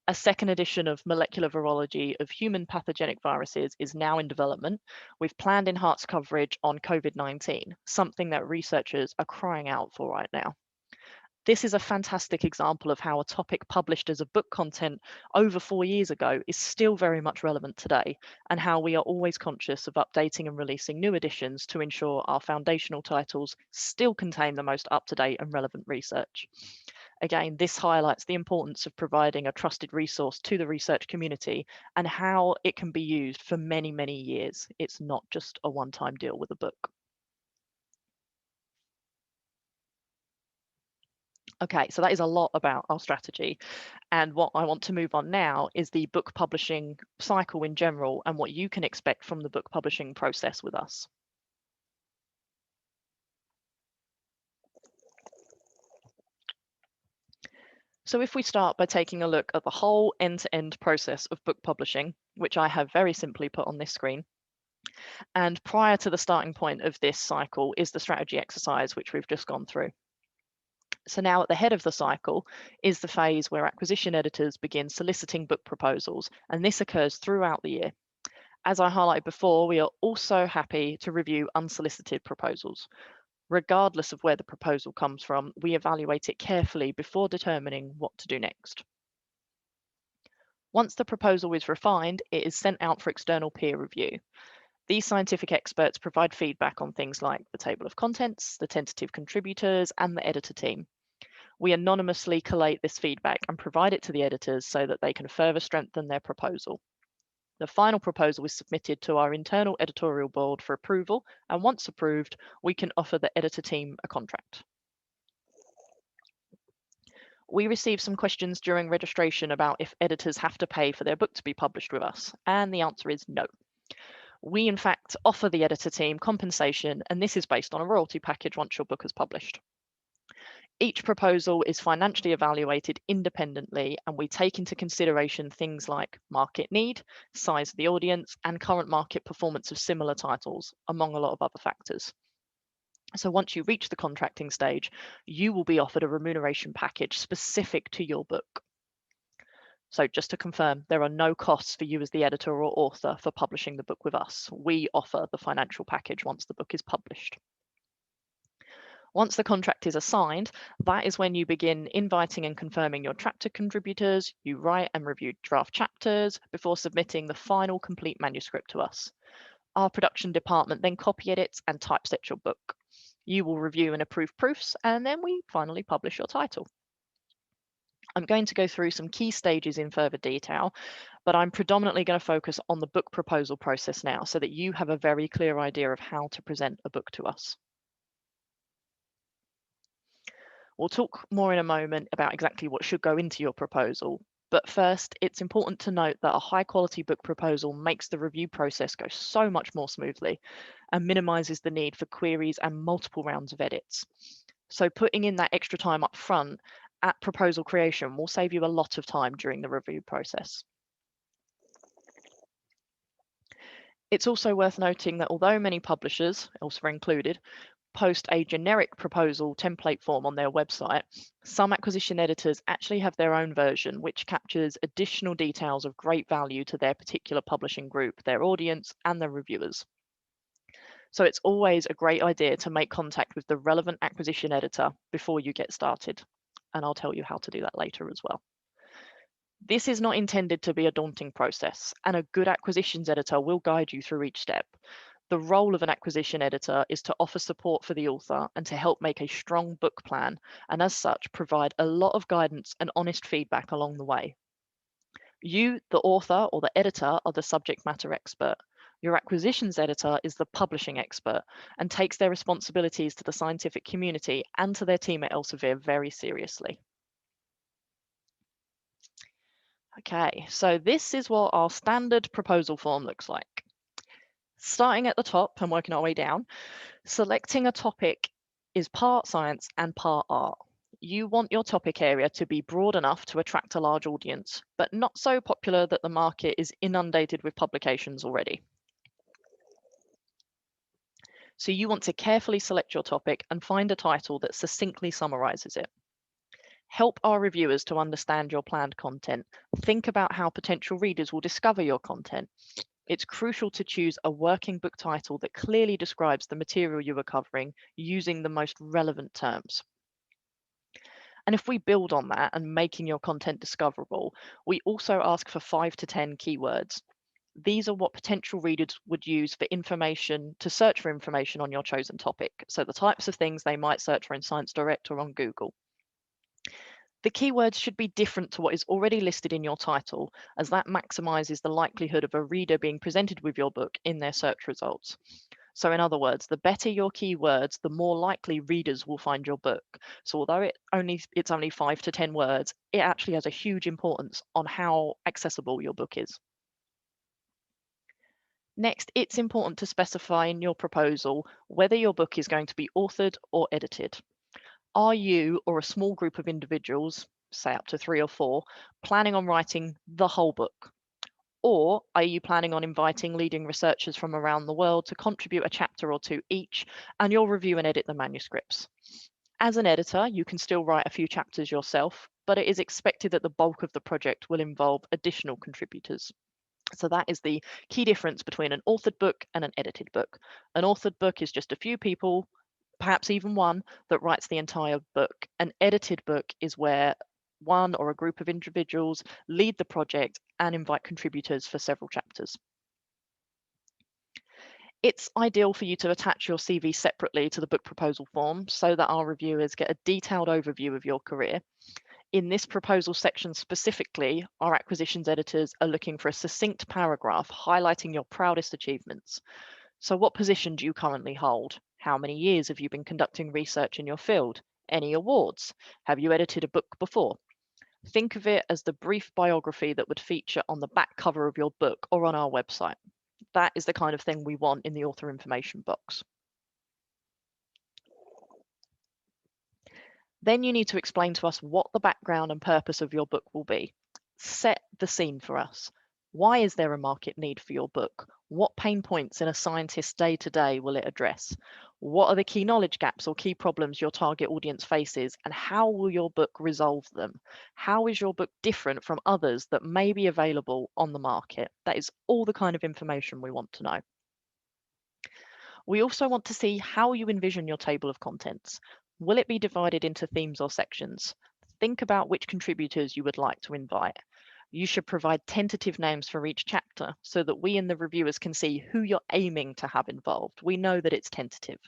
A second edition of Molecular Virology of Human Pathogenic Viruses is now in development, with planned enhanced coverage on COVID-19, something that researchers are crying out for right now. This is a fantastic example of how a topic published as a book content over 4 years ago is still very much relevant today, and how we are always conscious of updating and releasing new editions to ensure our foundational titles still contain the most up-to-date and relevant research. Again, this highlights the importance of providing a trusted resource to the research community and how it can be used for many, many years. It's not just a one-time deal with a book. Okay, so that is a lot about our strategy. And what I want to move on now is the book publishing cycle in general and what you can expect from the book publishing process with us. So if we start by taking a look at the whole end-to-end process of book publishing, which I have very simply put on this screen, and prior to the starting point of this cycle is the strategy exercise, which we've just gone through. So now at the head of the cycle is the phase where acquisition editors begin soliciting book proposals, and this occurs throughout the year. As I highlighted before, we are also happy to review unsolicited proposals. Regardless of where the proposal comes from, we evaluate it carefully before determining what to do next. Once the proposal is refined, it is sent out for external peer review. These scientific experts provide feedback on things like the table of contents, the tentative contributors, and the editor team. We anonymously collate this feedback and provide it to the editors so that they can further strengthen their proposal. The final proposal is submitted to our internal editorial board for approval, and once approved, we can offer the editor team a contract. We received some questions during registration about if editors have to pay for their book to be published with us, and the answer is no. We, in fact, offer the editor team compensation, and this is based on a royalty package once your book is published. Each proposal is financially evaluated independently, and we take into consideration things like market need, size of the audience, and current market performance of similar titles, among a lot of other factors. So once you reach the contracting stage, you will be offered a remuneration package specific to your book. So just to confirm, there are no costs for you as the editor or author for publishing the book with us. We offer the financial package once the book is published. Once the contract is assigned, that is when you begin inviting and confirming your chapter contributors. You write and review draft chapters before submitting the final complete manuscript to us. Our production department then copy edits and typeset your book. You will review and approve proofs, and then we finally publish your title. I'm going to go through some key stages in further detail, but I'm predominantly going to focus on the book proposal process now so that you have a very clear idea of how to present a book to us. We'll talk more in a moment about exactly what should go into your proposal, but first, it's important to note that a high-quality book proposal makes the review process go so much more smoothly and minimizes the need for queries and multiple rounds of edits. So putting in that extra time up front at proposal creation will save you a lot of time during the review process. It's also worth noting that although many publishers, Elsevier included, post a generic proposal template form on their website, some acquisition editors actually have their own version, which captures additional details of great value to their particular publishing group, their audience, and their reviewers. So it's always a great idea to make contact with the relevant acquisition editor before you get started. And I'll tell you how to do that later as well. This is not intended to be a daunting process, and a good acquisitions editor will guide you through each step. The role of an acquisition editor is to offer support for the author and to help make a strong book plan, and as such, provide a lot of guidance and honest feedback along the way. You, the author or the editor, are the subject matter expert. Your acquisitions editor is the publishing expert and takes their responsibilities to the scientific community and to their team at Elsevier very seriously. Okay, so this is what our standard proposal form looks like. Starting at the top and working our way down, selecting a topic is part science and part art. You want your topic area to be broad enough to attract a large audience, but not so popular that the market is inundated with publications already. So you want to carefully select your topic and find a title that succinctly summarizes it. Help our reviewers to understand your planned content. Think about how potential readers will discover your content. It's crucial to choose a working book title that clearly describes the material you are covering using the most relevant terms. And if we build on that and making your content discoverable, we also ask for 5 to 10 keywords. These are what potential readers would use for information, to search for information on your chosen topic. So the types of things they might search for in Science Direct or on Google. The keywords should be different to what is already listed in your title, as that maximizes the likelihood of a reader being presented with your book in their search results. So in other words, the better your keywords, the more likely readers will find your book. So although it's only 5 to 10 words, it actually has a huge importance on how accessible your book is. Next, it's important to specify in your proposal whether your book is going to be authored or edited. Are you or a small group of individuals, say up to 3 or 4, planning on writing the whole book? Or are you planning on inviting leading researchers from around the world to contribute a chapter or two each, and you'll review and edit the manuscripts? As an editor, you can still write a few chapters yourself, but it is expected that the bulk of the project will involve additional contributors. So that is the key difference between an authored book and an edited book. An authored book is just a few people, perhaps even one, that writes the entire book. An edited book is where one or a group of individuals lead the project and invite contributors for several chapters. It's ideal for you to attach your CV separately to the book proposal form so that our reviewers get a detailed overview of your career. In this proposal section specifically, our acquisitions editors are looking for a succinct paragraph highlighting your proudest achievements. So what position do you currently hold? How many years have you been conducting research in your field? Any awards? Have you edited a book before? Think of it as the brief biography that would feature on the back cover of your book or on our website. That is the kind of thing we want in the author information box. Then you need to explain to us what the background and purpose of your book will be. Set the scene for us. Why is there a market need for your book? What pain points in a scientist's day-to-day will it address? What are the key knowledge gaps or key problems your target audience faces, and how will your book resolve them? How is your book different from others that may be available on the market? That is all the kind of information we want to know. We also want to see how you envision your table of contents. Will it be divided into themes or sections? Think about which contributors you would like to invite. You should provide tentative names for each chapter so that we and the reviewers can see who you're aiming to have involved. We know that it's tentative.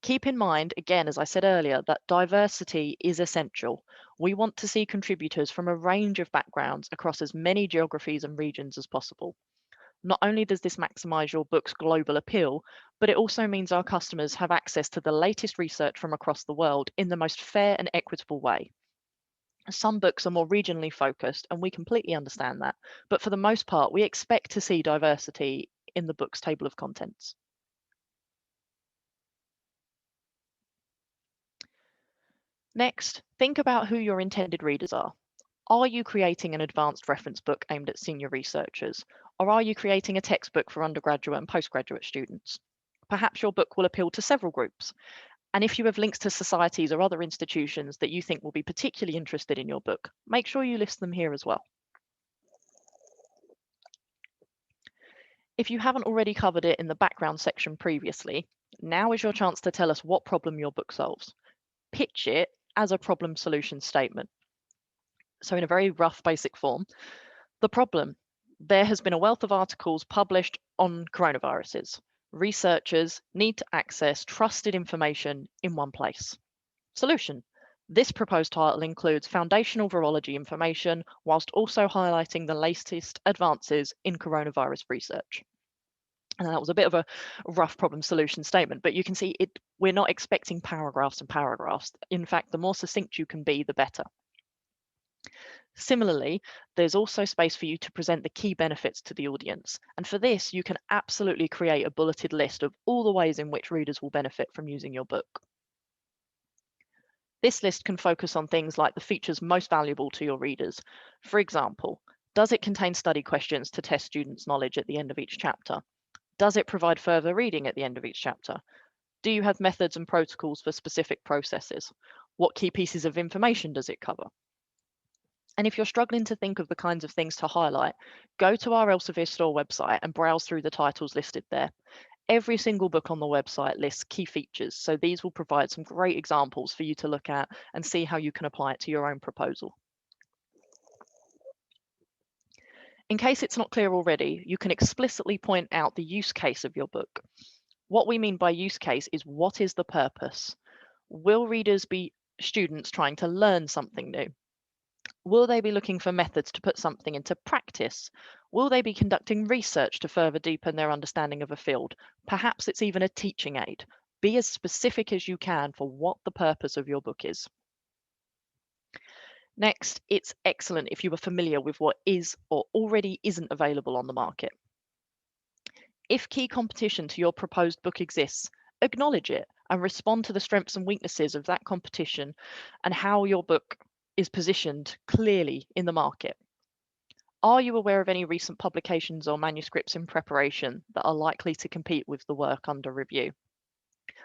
Keep in mind, again, as I said earlier, that diversity is essential. We want to see contributors from a range of backgrounds across as many geographies and regions as possible. Not only does this maximize your book's global appeal, but it also means our customers have access to the latest research from across the world in the most fair and equitable way. Some books are more regionally focused, and we completely understand that. But for the most part, we expect to see diversity in the book's table of contents. Next, think about who your intended readers are. Are you creating an advanced reference book aimed at senior researchers? Or are you creating a textbook for undergraduate and postgraduate students? Perhaps your book will appeal to several groups. And if you have links to societies or other institutions that you think will be particularly interested in your book, make sure you list them here as well. If you haven't already covered it in the background section previously, now is your chance to tell us what problem your book solves. Pitch it as a problem solution statement. So in a very rough basic form, the problem: there has been a wealth of articles published on coronaviruses. Researchers need to access trusted information in one place. Solution: this proposed title includes foundational virology information whilst also highlighting the latest advances in coronavirus research. And that was a bit of a rough problem solution statement, but you can see we're not expecting paragraphs and paragraphs. In fact, the more succinct you can be, the better. Similarly, there's also space for you to present the key benefits to the audience. And for this, you can absolutely create a bulleted list of all the ways in which readers will benefit from using your book. This list can focus on things like the features most valuable to your readers. For example, does it contain study questions to test students' knowledge at the end of each chapter? Does it provide further reading at the end of each chapter? Do you have methods and protocols for specific processes? What key pieces of information does it cover? And if you're struggling to think of the kinds of things to highlight, go to our Elsevier store website and browse through the titles listed there. Every single book on the website lists key features, so these will provide some great examples for you to look at and see how you can apply it to your own proposal. In case it's not clear already, you can explicitly point out the use case of your book. What we mean by use case is, what is the purpose? Will readers be students trying to learn something new? Will they be looking for methods to put something into practice? Will they be conducting research to further deepen their understanding of a field? Perhaps it's even a teaching aid. Be as specific as you can for what the purpose of your book is. Next, it's excellent if you are familiar with what is or already isn't available on the market. If key competition to your proposed book exists, acknowledge it and respond to the strengths and weaknesses of that competition and how your book is positioned clearly in the market. Are you aware of any recent publications or manuscripts in preparation that are likely to compete with the work under review?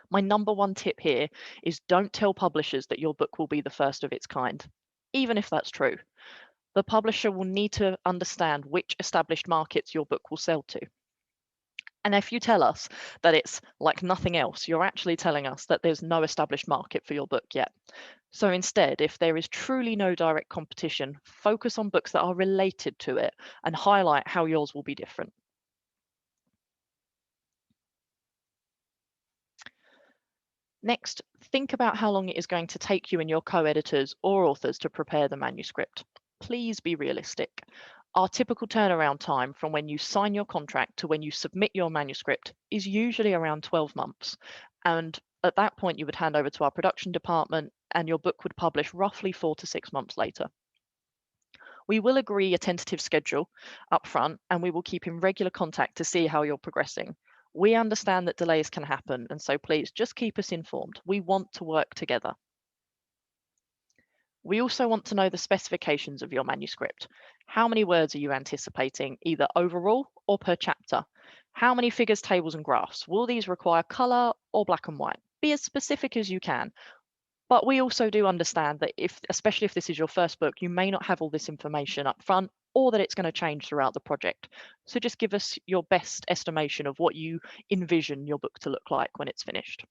My number one tip here is don't tell publishers that your book will be the first of its kind, even if that's true. The publisher will need to understand which established markets your book will sell to. And if you tell us that it's like nothing else, you're actually telling us that there's no established market for your book yet. So instead, if there is truly no direct competition, focus on books that are related to it and highlight how yours will be different. Next, think about how long it is going to take you and your co-editors or authors to prepare the manuscript. Please be realistic. Our typical turnaround time from when you sign your contract to when you submit your manuscript is usually around 12 months. And at that point, you would hand over to our production department and your book would publish roughly 4 to 6 months later. We will agree a tentative schedule up front and we will keep in regular contact to see how you're progressing. We understand that delays can happen, and so please just keep us informed. We want to work together. We also want to know the specifications of your manuscript. How many words are you anticipating, either overall or per chapter? How many figures, tables, and graphs? Will these require color or black and white? Be as specific as you can. But we also do understand that especially if this is your first book, you may not have all this information up front, or that it's going to change throughout the project. So just give us your best estimation of what you envision your book to look like when it's finished.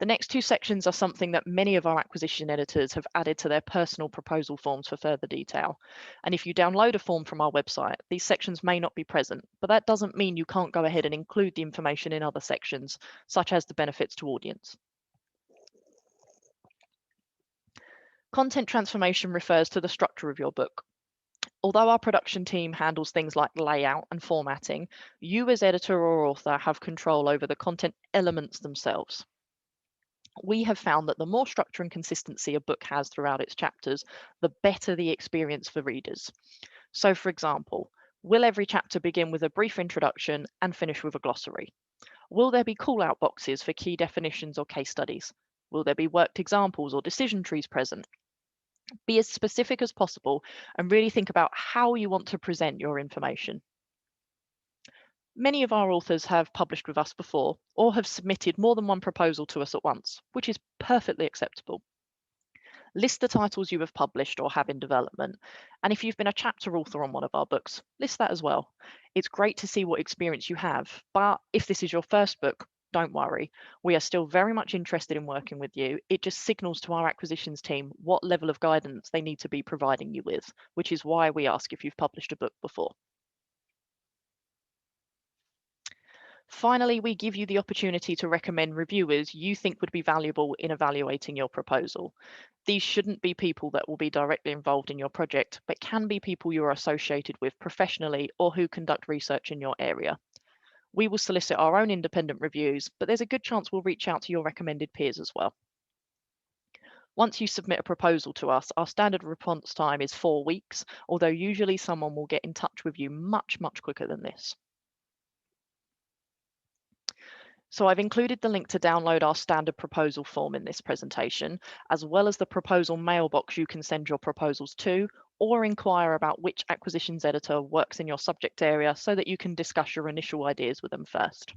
The next two sections are something that many of our acquisition editors have added to their personal proposal forms for further detail. And if you download a form from our website, these sections may not be present, but that doesn't mean you can't go ahead and include the information in other sections, such as the benefits to audience. Content transformation refers to the structure of your book. Although our production team handles things like layout and formatting, you as editor or author have control over the content elements themselves. We have found that the more structure and consistency a book has throughout its chapters, the better the experience for readers. So, for example, will every chapter begin with a brief introduction and finish with a glossary? Will there be call-out boxes for key definitions or case studies? Will there be worked examples or decision trees present? Be as specific as possible and really think about how you want to present your information. Many of our authors have published with us before or have submitted more than one proposal to us at once, which is perfectly acceptable. List the titles you have published or have in development, and if you've been a chapter author on one of our books, list that as well. It's great to see what experience you have, but if this is your first book, don't worry. We are still very much interested in working with you. It just signals to our acquisitions team what level of guidance they need to be providing you with, which is why we ask if you've published a book before. Finally, we give you the opportunity to recommend reviewers you think would be valuable in evaluating your proposal. These shouldn't be people that will be directly involved in your project, but can be people you are associated with professionally or who conduct research in your area. We will solicit our own independent reviews, but there's a good chance we'll reach out to your recommended peers as well. Once you submit a proposal to us, our standard response time is 4 weeks, although usually someone will get in touch with you much quicker than this. So I've included the link to download our standard proposal form in this presentation, as well as the proposal mailbox you can send your proposals to, or inquire about which acquisitions editor works in your subject area so that you can discuss your initial ideas with them first.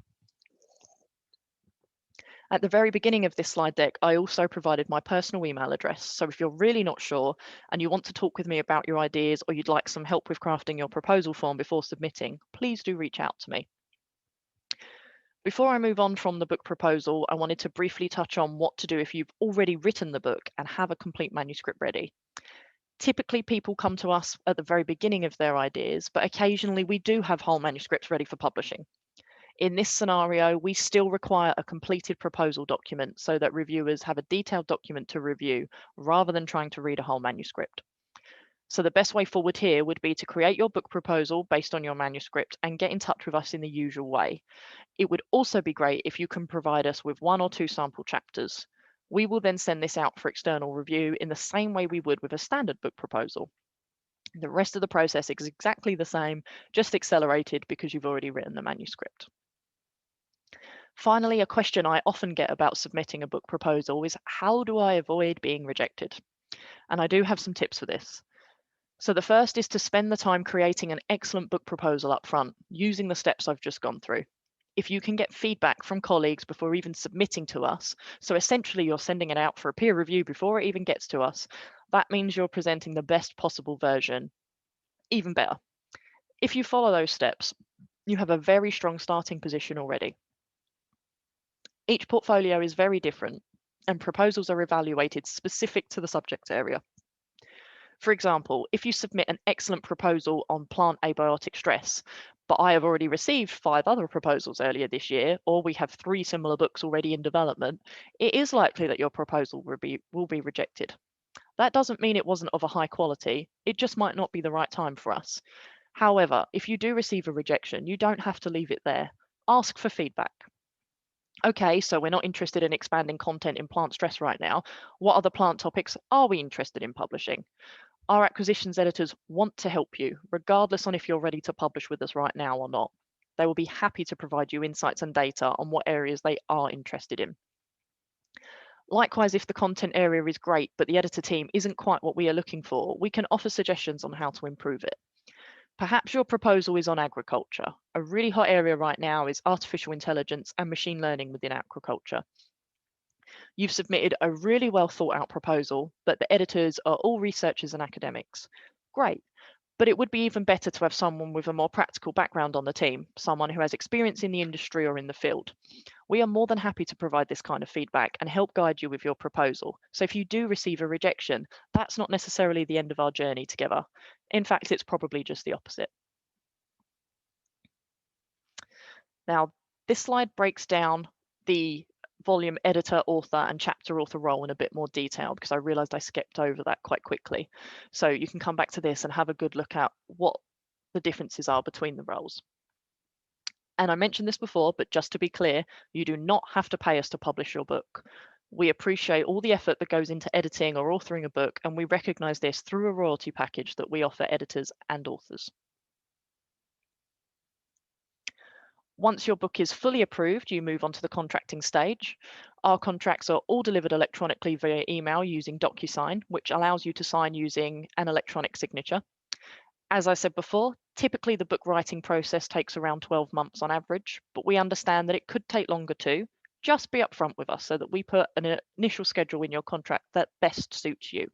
At the very beginning of this slide deck, I also provided my personal email address. So if you're really not sure and you want to talk with me about your ideas or you'd like some help with crafting your proposal form before submitting, please do reach out to me. Before I move on from the book proposal, I wanted to briefly touch on what to do if you've already written the book and have a complete manuscript ready. Typically, people come to us at the very beginning of their ideas, but occasionally we do have whole manuscripts ready for publishing. In this scenario, we still require a completed proposal document so that reviewers have a detailed document to review rather than trying to read a whole manuscript. So the best way forward here would be to create your book proposal based on your manuscript and get in touch with us in the usual way. It would also be great if you can provide us with 1 or 2 sample chapters. We will then send this out for external review in the same way we would with a standard book proposal. The rest of the process is exactly the same, just accelerated because you've already written the manuscript. Finally, a question I often get about submitting a book proposal is, how do I avoid being rejected? And I do have some tips for this. So the first is to spend the time creating an excellent book proposal up front, using the steps I've just gone through. If you can get feedback from colleagues before even submitting to us, so essentially you're sending it out for a peer review before it even gets to us, that means you're presenting the best possible version, even better. If you follow those steps, you have a very strong starting position already. Each portfolio is very different, and proposals are evaluated specific to the subject area. For example, if you submit an excellent proposal on plant abiotic stress, but I have already received 5 other proposals earlier this year, or we have 3 similar books already in development, it is likely that your proposal will be rejected. That doesn't mean it wasn't of a high quality, it just might not be the right time for us. However, if you do receive a rejection, you don't have to leave it there. Ask for feedback. Okay, so we're not interested in expanding content in plant stress right now. What other plant topics are we interested in publishing? Our acquisitions editors want to help you, regardless on if you're ready to publish with us right now or not. They will be happy to provide you insights and data on what areas they are interested in. Likewise, if the content area is great, but the editor team isn't quite what we are looking for, we can offer suggestions on how to improve it. Perhaps your proposal is on agriculture. A really hot area right now is artificial intelligence and machine learning within agriculture. You've submitted a really well thought out proposal, but the editors are all researchers and academics. Great, but it would be even better to have someone with a more practical background on the team, someone who has experience in the industry or in the field. We are more than happy to provide this kind of feedback and help guide you with your proposal. So if you do receive a rejection, that's not necessarily the end of our journey together. In fact, it's probably just the opposite. Now, this slide breaks down the volume editor, author, and chapter author role in a bit more detail because I realized I skipped over that quite quickly. So you can come back to this and have a good look at what the differences are between the roles. And I mentioned this before, but just to be clear, you do not have to pay us to publish your book. We appreciate all the effort that goes into editing or authoring a book, and we recognize this through a royalty package that we offer editors and authors. Once your book is fully approved, you move on to the contracting stage. Our contracts are all delivered electronically via email using DocuSign, which allows you to sign using an electronic signature. As I said before, typically the book writing process takes around 12 months on average, but we understand that it could take longer too. Just be upfront with us so that we put an initial schedule in your contract that best suits you.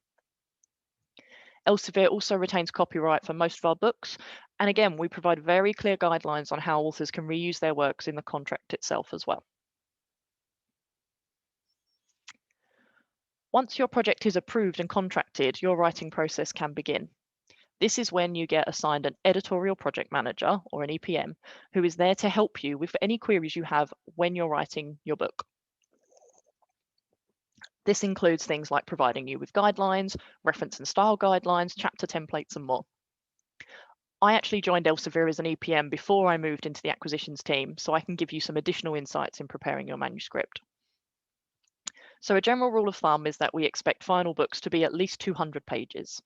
Elsevier also retains copyright for most of our books, and again, we provide very clear guidelines on how authors can reuse their works in the contract itself as well. Once your project is approved and contracted, your writing process can begin. This is when you get assigned an editorial project manager, or an EPM, who is there to help you with any queries you have when you're writing your book. This includes things like providing you with guidelines, reference and style guidelines, chapter templates, and more. I actually joined Elsevier as an EPM before I moved into the acquisitions team, so I can give you some additional insights in preparing your manuscript. So a general rule of thumb is that we expect final books to be at least 200 pages.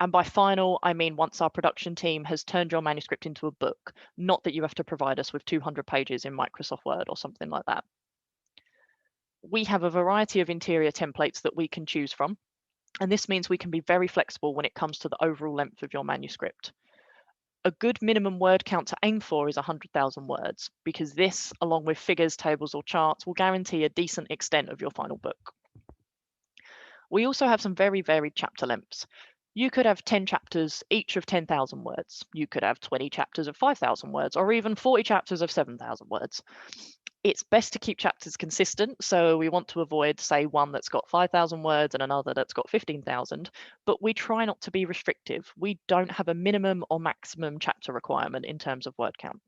And by final, I mean once our production team has turned your manuscript into a book, not that you have to provide us with 200 pages in Microsoft Word or something like that. We have a variety of interior templates that we can choose from, and this means we can be very flexible when it comes to the overall length of your manuscript. A good minimum word count to aim for is 100,000 words, because this, along with figures, tables, or charts, will guarantee a decent extent of your final book. We also have some very varied chapter lengths. You could have 10 chapters, each of 10,000 words. You could have 20 chapters of 5,000 words, or even 40 chapters of 7,000 words. It's best to keep chapters consistent, so we want to avoid, say, one that's got 5,000 words and another that's got 15,000, but we try not to be restrictive. We don't have a minimum or maximum chapter requirement in terms of word count.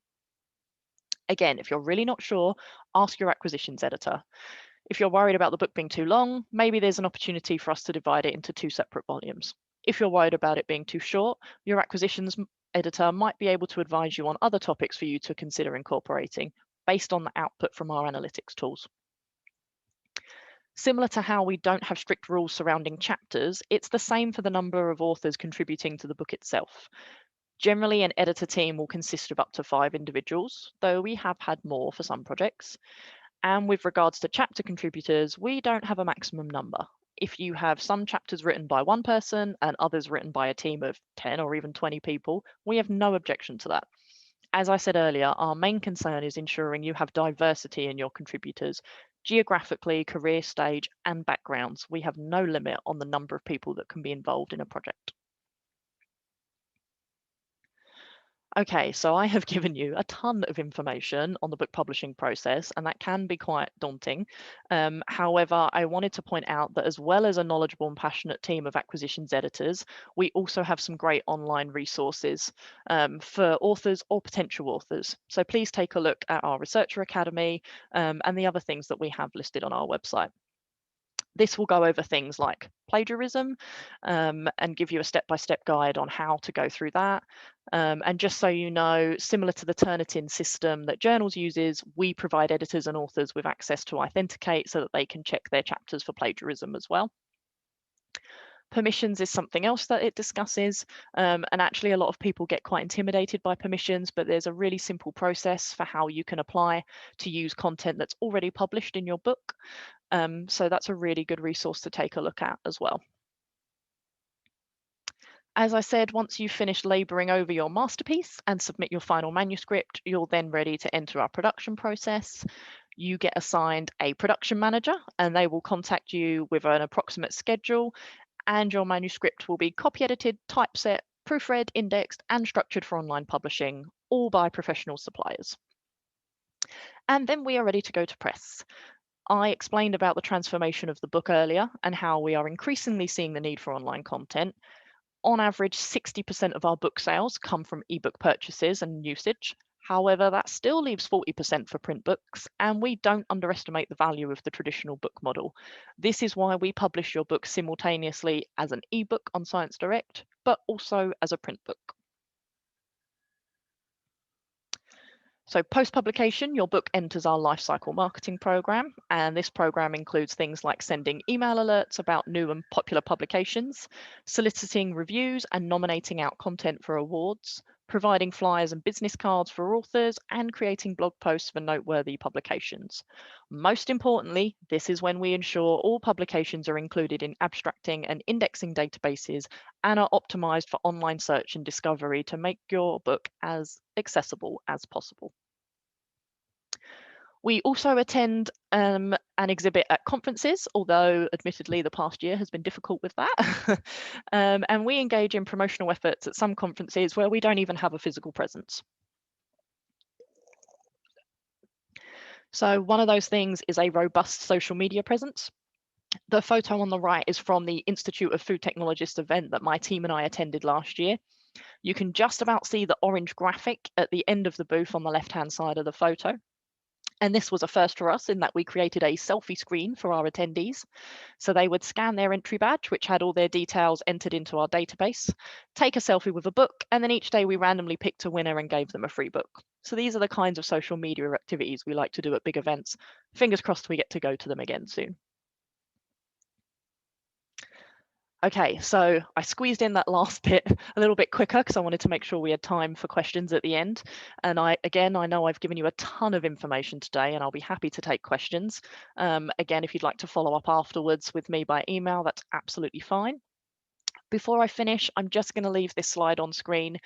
Again, if you're really not sure, ask your acquisitions editor. If you're worried about the book being too long, maybe there's an opportunity for us to divide it into 2 separate volumes. If you're worried about it being too short, your acquisitions editor might be able to advise you on other topics for you to consider incorporating based on the output from our analytics tools. Similar to how we don't have strict rules surrounding chapters, it's the same for the number of authors contributing to the book itself. Generally, an editor team will consist of up to 5 individuals, though we have had more for some projects. And with regards to chapter contributors, we don't have a maximum number. If you have some chapters written by one person and others written by a team of 10 or even 20 people, we have no objection to that. As I said earlier, our main concern is ensuring you have diversity in your contributors, geographically, career stage, and backgrounds. We have no limit on the number of people that can be involved in a project. Okay, so I have given you a ton of information on the book publishing process, and that can be quite daunting. However, I wanted to point out that as well as a knowledgeable and passionate team of acquisitions editors, we also have some great online resources for authors or potential authors. So please take a look at our Researcher Academy and the other things that we have listed on our website. This will go over things like plagiarism and give you a step-by-step guide on how to go through that. And just so you know, similar to the Turnitin system that Journals uses, we provide editors and authors with access to Authenticate so that they can check their chapters for plagiarism as well. Permissions is something else that it discusses, and actually a lot of people get quite intimidated by permissions, but there's a really simple process for how you can apply to use content that's already published in your book. So that's a really good resource to take a look at as well. As I said, once you've finished labouring over your masterpiece and submit your final manuscript, you're then ready to enter our production process. You get assigned a production manager and they will contact you with an approximate schedule, and your manuscript will be copy edited, typeset, proofread, indexed and structured for online publishing, all by professional suppliers. And then we are ready to go to press. I explained about the transformation of the book earlier and how we are increasingly seeing the need for online content. On average, 60% of our book sales come from ebook purchases and usage. However, that still leaves 40% for print books, and we don't underestimate the value of the traditional book model. This is why we publish your book simultaneously as an ebook on Science Direct, but also as a print book. So post-publication, your book enters our lifecycle marketing program, and this program includes things like sending email alerts about new and popular publications, soliciting reviews and nominating out content for awards, providing flyers and business cards for authors, and creating blog posts for noteworthy publications. Most importantly, this is when we ensure all publications are included in abstracting and indexing databases and are optimized for online search and discovery to make your book as accessible as possible. We also attend an exhibit at conferences, although admittedly the past year has been difficult with that. And we engage in promotional efforts at some conferences where we don't even have a physical presence. So one of those things is a robust social media presence. The photo on the right is from the Institute of Food Technologists event that my team and I attended last year. You can just about see the orange graphic at the end of the booth on the left-hand side of the photo. And this was a first for us in that we created a selfie screen for our attendees. So they would scan their entry badge, which had all their details entered into our database, take a selfie with a book, and then each day we randomly picked a winner and gave them a free book. So these are the kinds of social media activities we like to do at big events. Fingers crossed we get to go to them again soon. Okay, so I squeezed in that last bit a little bit quicker because I wanted to make sure we had time for questions at the end. And I know I've given you a ton of information today and I'll be happy to take questions. Again, if you'd like to follow up afterwards with me by email, that's absolutely fine. Before I finish, I'm just going to leave this slide on screen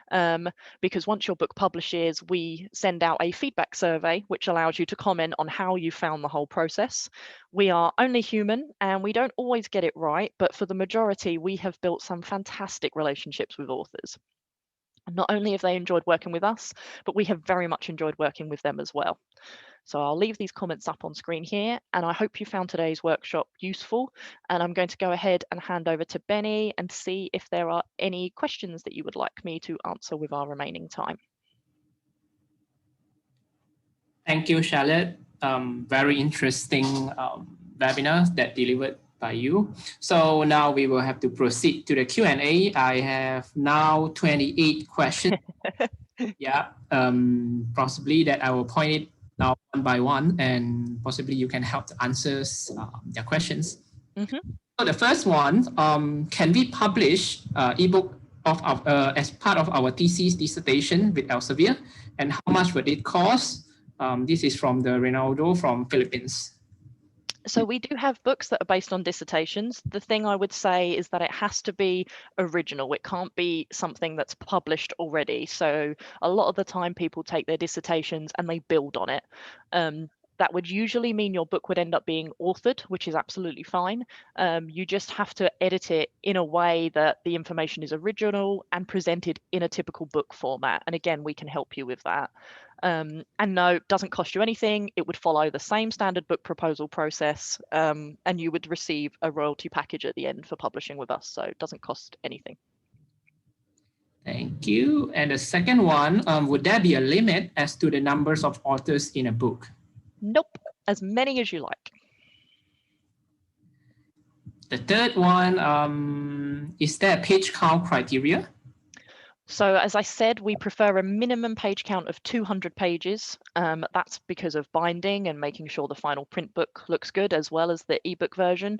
because once your book publishes, we send out a feedback survey, which allows you to comment on how you found the whole process. We are only human and we don't always get it right, but for the majority, we have built some fantastic relationships with authors. Not only have they enjoyed working with us, but we have very much enjoyed working with them as well. So I'll leave these comments up on screen here, and I hope you found today's workshop useful. And I'm going to go ahead and hand over to Benny and see if there are any questions that you would like me to answer with our remaining time. Thank you, Charlotte. Very interesting webinar that delivered by you. So now we will have to proceed to the Q&A. I have now 28 questions. Yeah, possibly that I will point it out one by one, and possibly you can help to answer their questions. Mm-hmm. So the first one, can we publish ebook as part of our thesis dissertation with Elsevier, and how much would it cost? This is from the Ronaldo from Philippines. So we do have books that are based on dissertations. The thing I would say is that it has to be original. It can't be something that's published already. So a lot of the time people take their dissertations and they build on it. That would usually mean your book would end up being authored, which is absolutely fine. You just have to edit it in a way that the information is original and presented in a typical book format. And again, we can help you with that. And no, it doesn't cost you anything. It would follow the same standard book proposal process, and you would receive a royalty package at the end for publishing with us. So it doesn't cost anything. Thank you. And the second one, would there be a limit as to the numbers of authors in a book? Nope, as many as you like. The third one, is there a page count criteria? So as I said, we prefer a minimum page count of 200 pages. That's because of binding and making sure the final print book looks good, as well as the ebook version.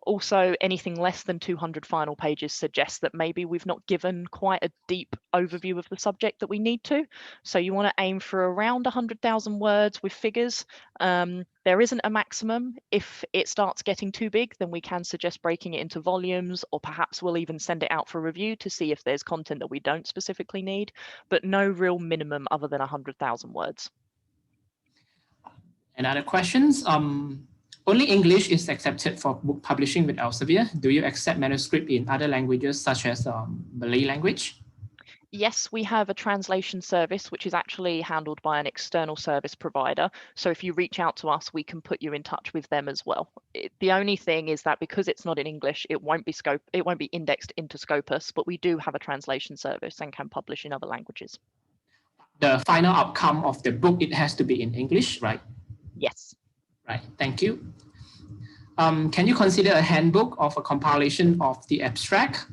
Also, anything less than 200 final pages suggests that maybe we've not given quite a deep overview of the subject that we need to. So you want to aim for around 100,000 words with figures. There isn't a maximum. If it starts getting too big, then we can suggest breaking it into volumes, or perhaps we'll even send it out for review to see if there's content that we don't specifically need, but no real minimum other than 100,000 words. And other questions? Only English is accepted for book publishing with Elsevier. Do you accept manuscript in other languages such as Malay language? Yes, we have a translation service, which is actually handled by an external service provider. So if you reach out to us, we can put you in touch with them as well. The only thing is that because it's not in English, it won't be indexed into Scopus, but we do have a translation service and can publish in other languages. The final outcome of the book, it has to be in English, right? Yes. Right, thank you. Can you consider a handbook of a compilation of the abstract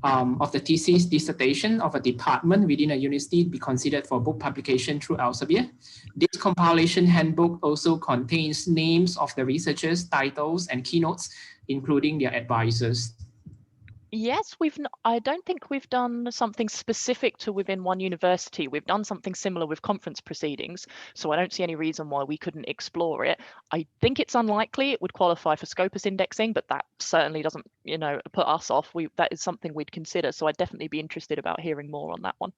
of the thesis dissertation of a department within a university be considered for book publication through Elsevier? This compilation handbook also contains names of the researchers, titles, and keynotes, including their advisors. Yes, I don't think we've done something specific to within one university. We've done something similar with conference proceedings, so I don't see any reason why we couldn't explore it. I think it's unlikely it would qualify for Scopus indexing, but that certainly doesn't, put us off. That is something we'd consider, so I'd definitely be interested about hearing more on that one.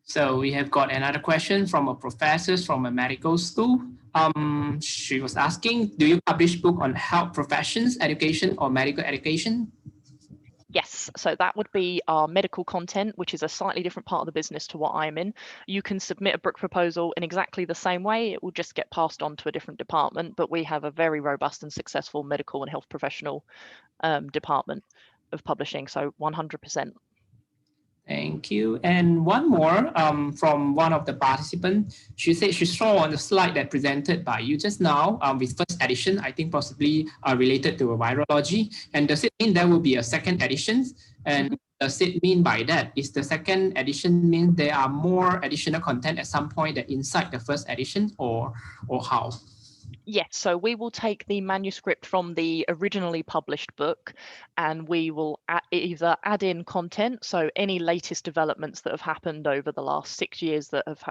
So we have got another question from a professor from a medical school. She was asking, do you publish book on health professions, education, or medical education? Yes, so that would be our medical content, which is a slightly different part of the business to what I'm in. You can submit a book proposal in exactly the same way. It will just get passed on to a different department, but we have a very robust and successful medical and health professional department of publishing, so 100%. Thank you. And one more from one of the participants. She said she saw on the slide that presented by you just now with first edition, I think possibly related to virology. And does it mean there will be a second edition? And does it mean by that, is the second edition mean there are more additional content at some point that inside the first edition, or how? Yes, so we will take the manuscript from the originally published book and we will either add in content, so any latest developments that have happened over the last 6 years that have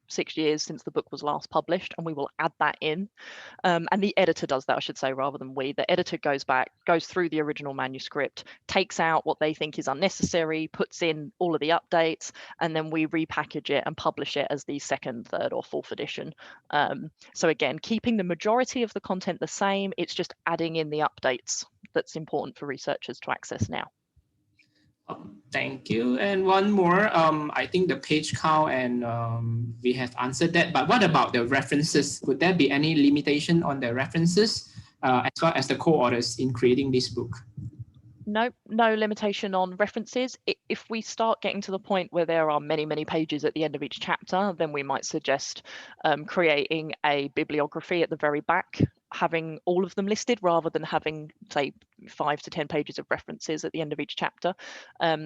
6 years since the book was last published, and we will add that in. And the editor does that, I should say, rather than we. The editor goes through the original manuscript, takes out what they think is unnecessary, puts in all of the updates, and then we repackage it and publish it as the second, third, or fourth edition. So again, keeping the majority of the content the same, it's just adding in the updates that's important for researchers to access now. Thank you. And one more, I think the page count, and we have answered that, but what about the references? Would there be any limitation on the references as well as the co-authors in creating this book? No limitation on references. If we start getting to the point where there are many, many pages at the end of each chapter, then we might suggest creating a bibliography at the very back, having all of them listed rather than having, say, 5 to 10 pages of references at the end of each chapter.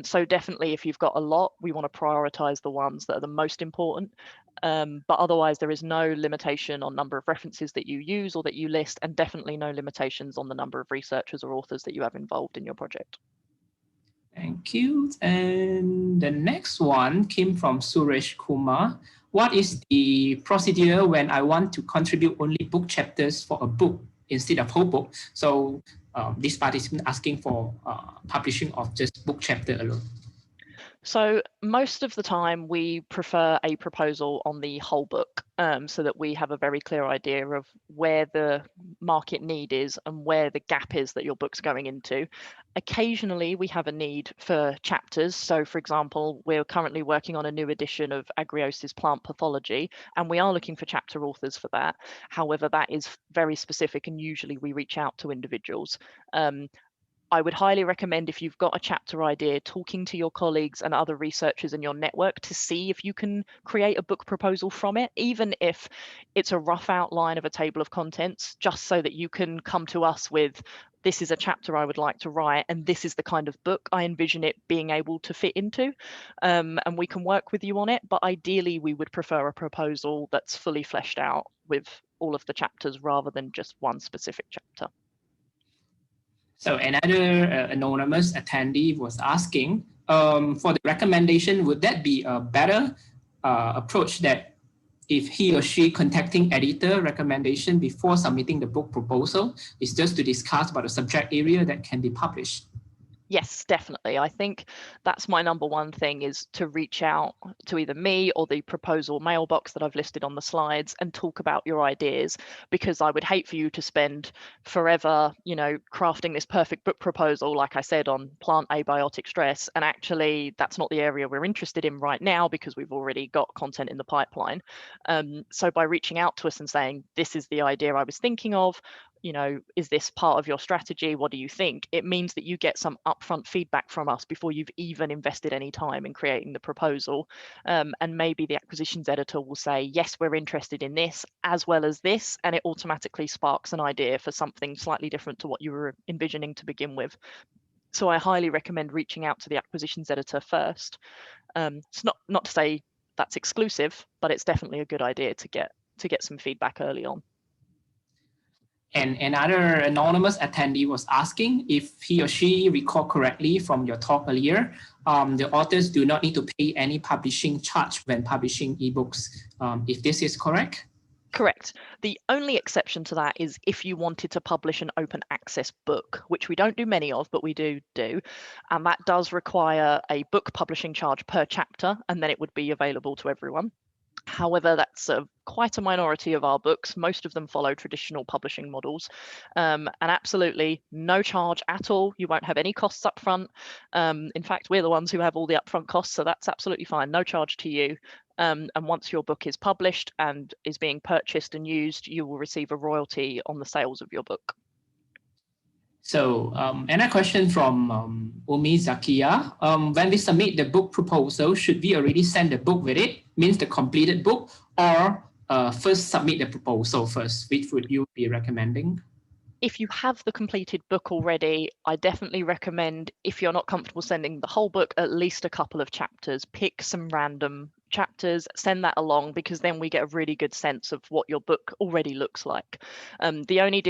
So definitely, if you've got a lot, we want to prioritize the ones that are the most important. But otherwise, there is no limitation on number of references that you use or that you list, and definitely no limitations on the number of researchers or authors that you have involved in your project. Thank you. And the next one came from Suresh Kumar. what is the procedure when I want to contribute only book chapters for a book instead of whole book? So this participant asking for publishing of just book chapter alone. So most of the time we prefer a proposal on the whole book, so that we have a very clear idea of where the market need is and where the gap is that your book's going into. Occasionally we have a need for chapters. So for example, we're currently working on a new edition of Agriosis Plant Pathology, and we are looking for chapter authors for that. However, that is very specific, and usually we reach out to individuals. I would highly recommend, if you've got a chapter idea, talking to your colleagues and other researchers in your network to see if you can create a book proposal from it, even if it's a rough outline of a table of contents, just so that you can come to us with, this is a chapter I would like to write, and this is the kind of book I envision it being able to fit into, and we can work with you on it. But ideally, we would prefer a proposal that's fully fleshed out with all of the chapters rather than just one specific chapter. So another anonymous attendee was asking, for the recommendation, would that be a better approach that if he or she contacting editor recommendation before submitting the book proposal is just to discuss about the subject area that can be published? Yes, definitely. I think that's my number one thing, is to reach out to either me or the proposal mailbox that I've listed on the slides and talk about your ideas, because I would hate for you to spend forever, crafting this perfect book proposal, like I said, on plant abiotic stress. And actually, that's not the area we're interested in right now because we've already got content in the pipeline. So by reaching out to us and saying, this is the idea I was thinking of, is this part of your strategy? What do you think? It means that you get some upfront feedback from us before you've even invested any time in creating the proposal. And maybe the acquisitions editor will say, yes, we're interested in this as well as this, and it automatically sparks an idea for something slightly different to what you were envisioning to begin with. So I highly recommend reaching out to the acquisitions editor first. It's not to say that's exclusive, but it's definitely a good idea to get some feedback early on. And another anonymous attendee was asking if he or she recall correctly from your talk earlier, the authors do not need to pay any publishing charge when publishing ebooks. If this is correct? Correct. The only exception to that is if you wanted to publish an open access book, which we don't do many of, but we do. And that does require a book publishing charge per chapter, and then it would be available to everyone. However, that's quite a minority of our books. Most of them follow traditional publishing models, and absolutely no charge at all. You won't have any costs up front. In fact, we're the ones who have all the upfront costs, so that's absolutely fine. No charge to you. And once your book is published and is being purchased and used, you will receive a royalty on the sales of your book. So another question from Umi Zakia. When we submit the book proposal, should we already send the book with it, means the completed book, or first submit the proposal first? Which would you be recommending? If you have the completed book already, I definitely recommend, if you're not comfortable sending the whole book, at least a couple of chapters. Pick some random chapters, send that along, because then we get a really good sense of what your book already looks like. The only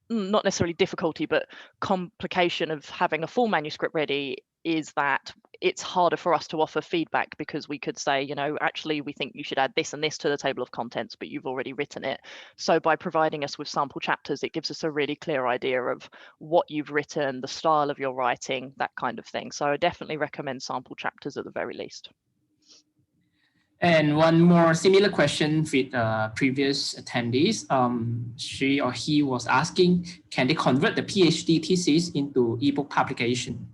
not necessarily difficulty, but complication of having a full manuscript ready is that it's harder for us to offer feedback, because we could say, actually, we think you should add this and this to the table of contents, but you've already written it. So by providing us with sample chapters, it gives us a really clear idea of what you've written, the style of your writing, that kind of thing. So I definitely recommend sample chapters at the very least. And one more similar question with previous attendees. She or he was asking, can they convert the PhD thesis into ebook publication?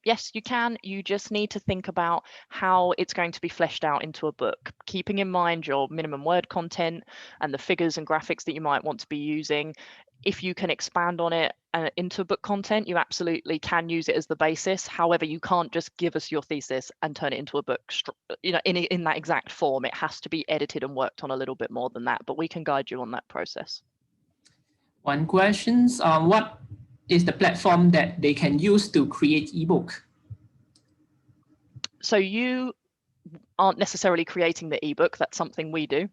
Yes, you can. You just need to think about how it's going to be fleshed out into a book, keeping in mind your minimum word content and the figures and graphics that you might want to be using. If you can expand on it into book content, you absolutely can use it as the basis. However, you can't just give us your thesis and turn it into a book, in that exact form. It has to be edited and worked on a little bit more than that, but we can guide you on that process. One question, what is the platform that they can use to create ebook? So you aren't necessarily creating the ebook. That's something we do.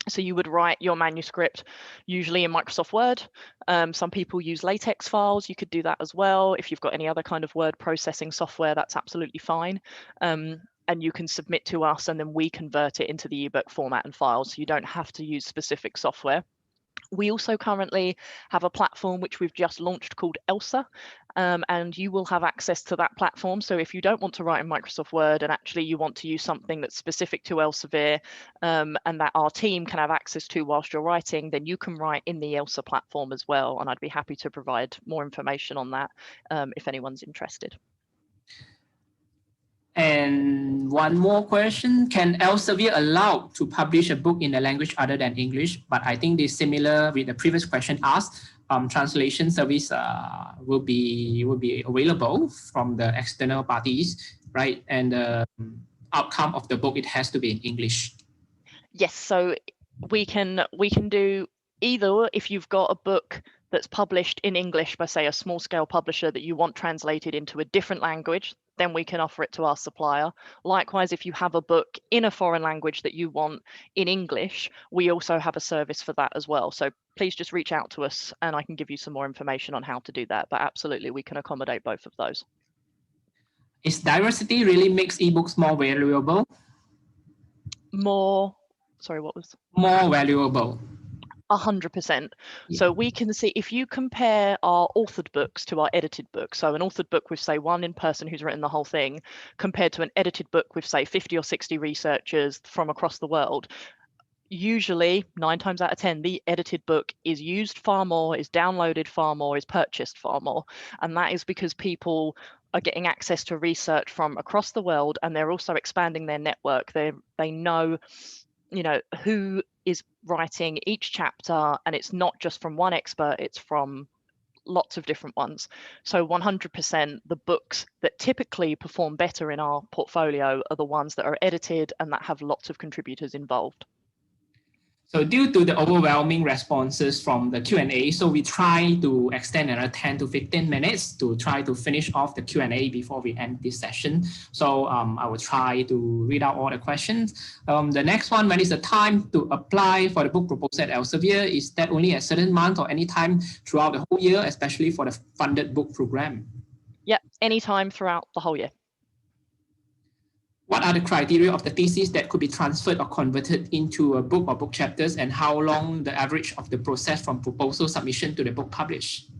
So you would write your manuscript usually in Microsoft Word. Some people use LaTeX files. You could do that as well. If you've got any other kind of word processing software, that's absolutely fine. and you can submit to us, and then we convert it into the ebook format and file, so you don't have to use specific software. We also currently have a platform which we've just launched called Elsa, and you will have access to that platform. So if you don't want to write in Microsoft Word and actually you want to use something that's specific to Elsevier and that our team can have access to whilst you're writing, then you can write in the Elsa platform as well. And I'd be happy to provide more information on that if anyone's interested. And one more question, can Elsevier allow to publish a book in a language other than English? But I think this is similar with the previous question asked. Translation service will be available from the external parties, right? And the outcome of the book, it has to be in English. Yes, so we can do either. If you've got a book that's published in English by, say, a small scale publisher that you want translated into a different language, then we can offer it to our supplier. Likewise, if you have a book in a foreign language that you want in English, we also have a service for that as well. So please just reach out to us and I can give you some more information on how to do that. But absolutely, we can accommodate both of those. Is diversity really makes ebooks more valuable? More 100%. So we can see, if you compare our authored books to our edited books, so an authored book with, say, one person who's written the whole thing, compared to an edited book with, say, 50 or 60 researchers from across the world, usually 9 times out of 10, the edited book is used far more, is downloaded far more, is purchased far more. And that is because people are getting access to research from across the world, and they're also expanding their network. They know, who is writing each chapter, and it's not just from one expert, it's from lots of different ones. So 100%, the books that typically perform better in our portfolio are the ones that are edited and that have lots of contributors involved. So due to the overwhelming responses from the Q&A, so we try to extend another 10 to 15 minutes to try to finish off the Q&A before we end this session. So I will try to read out all the questions. The next one, when is the time to apply for the book proposal at Elsevier? Is that only a certain month or any time throughout the whole year, especially for the funded book program? Yep, anytime throughout the whole year. What are the criteria of the thesis that could be transferred or converted into a book or book chapters, and how long the average of the process from proposal submission to the book published?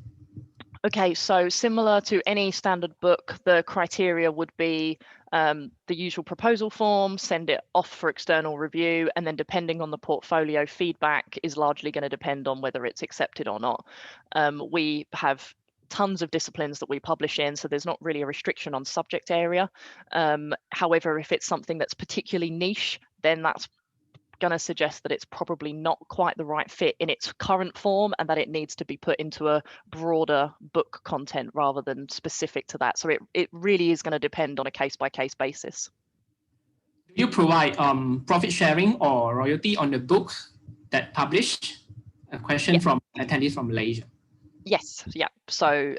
Okay, so similar to any standard book, the criteria would be the usual proposal form, send it off for external review, and then depending on the portfolio, feedback is largely going to depend on whether it's accepted or not. We have tons of disciplines that we publish in, so there's not really a restriction on subject area. However, if it's something that's particularly niche, then that's going to suggest that it's probably not quite the right fit in its current form, and that it needs to be put into a broader book content rather than specific to that. So it really is going to depend on a case-by-case basis. Do you provide profit sharing or royalty on the book that published? A question from attendees from Malaysia. Yes, yeah. So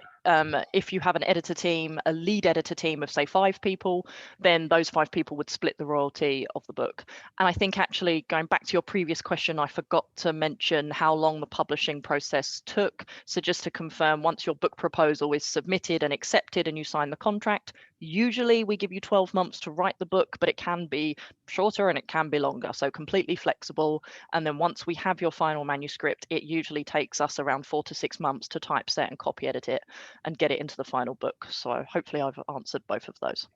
if you have an editor team, a lead editor team of, say, 5 people, then those 5 people would split the royalty of the book. And I think actually, going back to your previous question, I forgot to mention how long the publishing process took. So just to confirm, once your book proposal is submitted and accepted and you sign the contract, usually we give you 12 months to write the book, but it can be shorter and it can be longer. So completely flexible. And then once we have your final manuscript, it usually takes us around 4 to 6 months to typeset and copy edit it and get it into the final book. So hopefully I've answered both of those.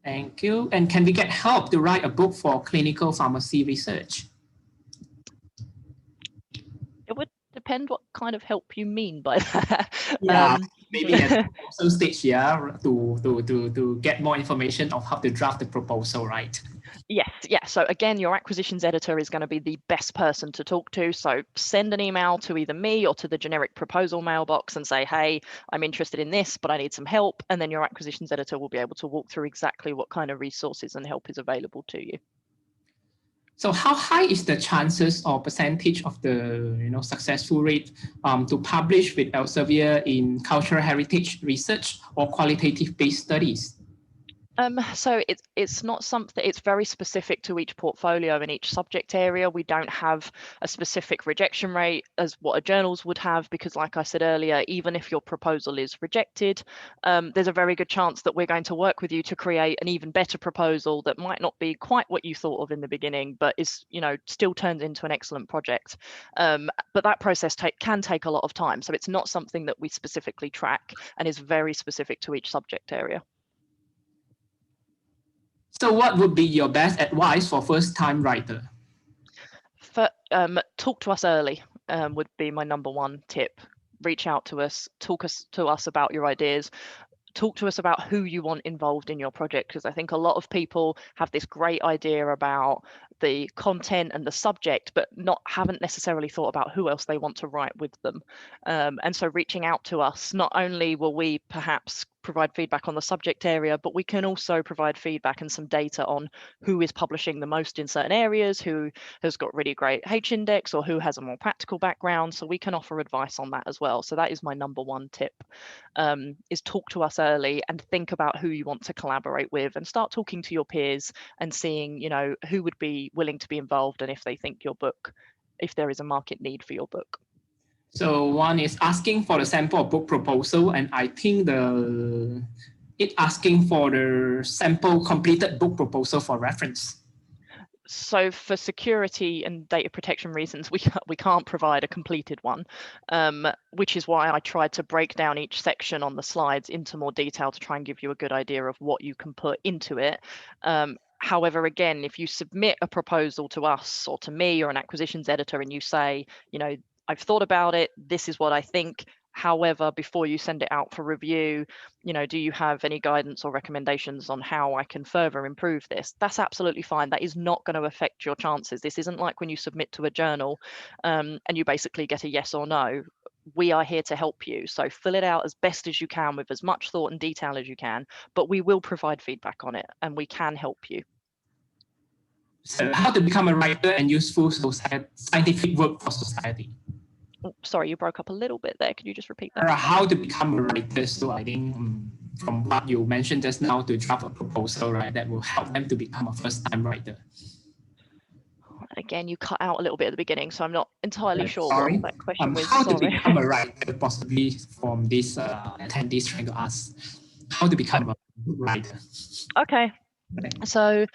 Thank you. And can we get help to write a book for clinical pharmacy research? It would depend what kind of help you mean by that. Yeah, maybe at the proposal stage, yeah, to get more information of how to draft the proposal, right? Yes, yeah. So again, your acquisitions editor is going to be the best person to talk to. So send an email to either me or to the generic proposal mailbox and say, hey, I'm interested in this, but I need some help. And then your acquisitions editor will be able to walk through exactly what kind of resources and help is available to you. So how high is the chances or percentage of the successful rate to publish with Elsevier in cultural heritage research or qualitative based studies? So it's not something, it's very specific to each portfolio and each subject area. We don't have a specific rejection rate as what a journals would have, because like I said earlier, even if your proposal is rejected, there's a very good chance that we're going to work with you to create an even better proposal that might not be quite what you thought of in the beginning, but is, you know, still turns into an excellent project. But that process can take a lot of time. So it's not something that we specifically track and is very specific to each subject area. So what would be your best advice for first-time writer? Talk to us early would be my #1 tip. Reach out to us, talk to us about your ideas. Talk to us about who you want involved in your project, because I think a lot of people have this great idea about the content and the subject, but haven't necessarily thought about who else they want to write with them. And so reaching out to us, not only will we perhaps provide feedback on the subject area, but we can also provide feedback and some data on who is publishing the most in certain areas, who has got really great H-index, or who has a more practical background. So we can offer advice on that as well. So that is my #1 tip, is talk to us early and think about who you want to collaborate with, and start talking to your peers and seeing, you know, who would be willing to be involved, and if they think your book, if there is a market need for your book. So one is asking for the sample of book proposal, and I think it asking for the sample completed book proposal for reference. So for security and data protection reasons, we can't provide a completed one, which is why I tried to break down each section on the slides into more detail to try and give you a good idea of what you can put into it. However, again, if you submit a proposal to us or to me or an acquisitions editor and you say, you know, I've thought about it, this is what I think. However, before you send it out for review, you know, do you have any guidance or recommendations on how I can further improve this? That's absolutely fine. That is not going to affect your chances. This isn't like when you submit to a journal and you basically get a yes or no. We are here to help you. So fill it out as best as you can with as much thought and detail as you can, but we will provide feedback on it and we can help you. So how to become a writer and useful scientific work for society? Oh, sorry, you broke up a little bit there. Could you just repeat that? How to become a writer. So I think from what you mentioned just now, to draft a proposal, right, that will help them to become a first-time writer. Again, you cut out a little bit at the beginning, so I'm not entirely sure Sorry. what that question was. How to become a writer, possibly from this attendees trying to ask how to become a writer. Okay. So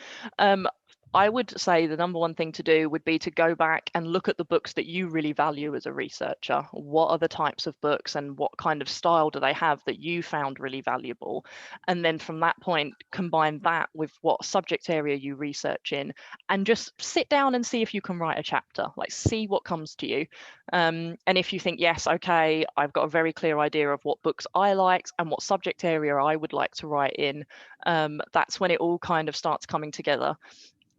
I would say the #1 thing to do would be to go back and look at the books that you really value as a researcher. What are the types of books and what kind of style do they have that you found really valuable? And then from that point, combine that with what subject area you research in, and just sit down and see if you can write a chapter, like see what comes to you. And if you think, yes, okay, I've got a very clear idea of what books I liked and what subject area I would like to write in, that's when it all kind of starts coming together.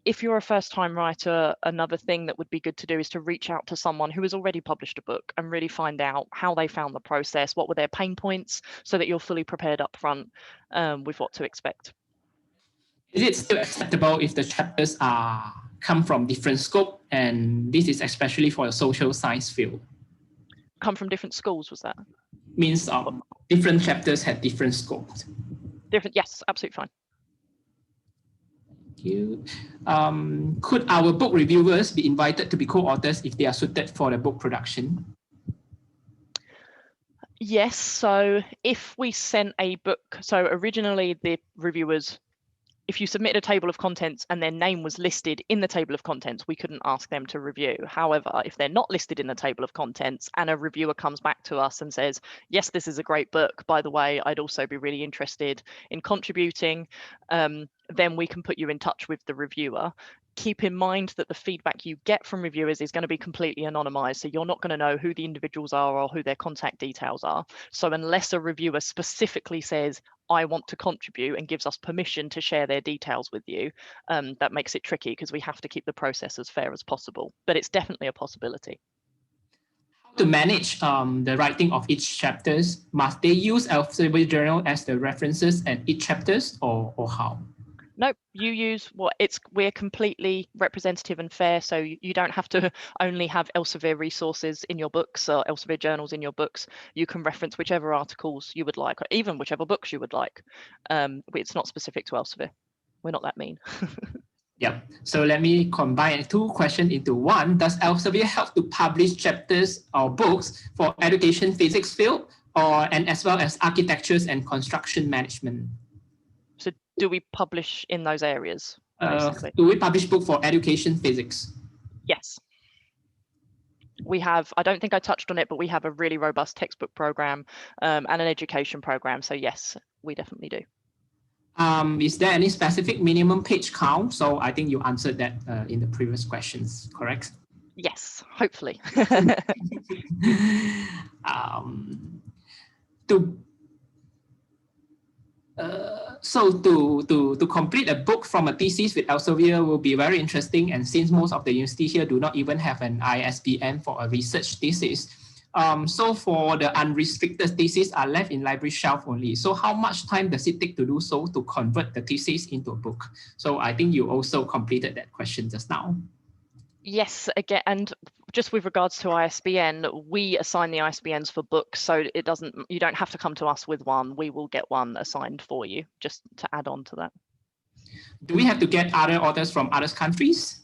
If you're a first-time writer, another thing that would be good to do is to reach out to someone who has already published a book and really find out how they found the process, what were their pain points, so that you're fully prepared up front with what to expect. Is it still acceptable if the chapters come from different scope? And this is especially for the social science field. Come from different schools, was that? Means different chapters had different scopes. Different, yes, absolutely fine. You. Could our book reviewers be invited to be co-authors if they are suited for the book production? Yes, so if we sent a book, so originally the reviewers, if you submit a table of contents and their name was listed in the table of contents, we couldn't ask them to review. However, if they're not listed in the table of contents and a reviewer comes back to us and says, yes, this is a great book, by the way, I'd also be really interested in contributing, then we can put you in touch with the reviewer. Keep in mind that the feedback you get from reviewers is going to be completely anonymized. So you're not going to know who the individuals are or who their contact details are. So unless a reviewer specifically says, I want to contribute, and gives us permission to share their details with you, that makes it tricky because we have to keep the process as fair as possible. But it's definitely a possibility. How to manage the writing of each chapters? Must they use Elsevier journal as the references and each chapters, or how? Nope, you use we're completely representative and fair, so you don't have to only have Elsevier resources in your books or Elsevier journals in your books. You can reference whichever articles you would like, or even whichever books you would like. It's not specific to Elsevier. We're not that mean. Yeah, so let me combine two questions into one. Does Elsevier help to publish chapters or books for education physics field, and as well as architectures and construction management? So do we publish in those areas, basically? Do we publish book for education physics? Yes. We have, I don't think I touched on it, but we have a really robust textbook program and an education program. So yes, we definitely do. Is there any specific minimum page count? So I think you answered that in the previous questions, correct? Yes, hopefully. So to complete a book from a thesis with Elsevier will be very interesting. And since most of the university here do not even have an ISBN for a research thesis, so for the unrestricted thesis are left in library shelf only. So how much time does it take to do so to convert the thesis into a book? So I think you also completed that question just now. Yes, again, and just with regards to ISBN, we assign the ISBNs for books, so you don't have to come to us with one. We will get one assigned for you, just to add on to that. Do we have to get other authors from other countries?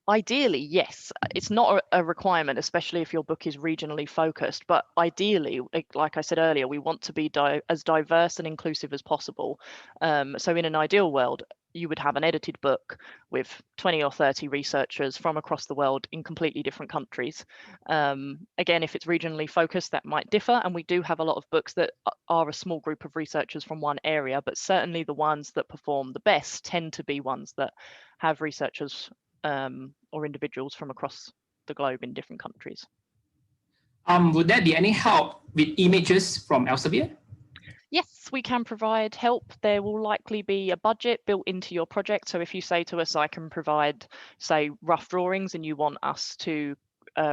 Ideally, yes. It's not a requirement, especially if your book is regionally focused, but ideally, like I said earlier, we want to be as diverse and inclusive as possible. So in an ideal world, you would have an edited book with 20 or 30 researchers from across the world in completely different countries. Again, if it's regionally focused, that might differ. And we do have a lot of books that are a small group of researchers from one area, but certainly the ones that perform the best tend to be ones that have researchers or individuals from across the globe in different countries. Would there be any help with images from Elsevier? Yes, we can provide help. There will likely be a budget built into your project. So if you say to us, I can provide, say, rough drawings and you want us to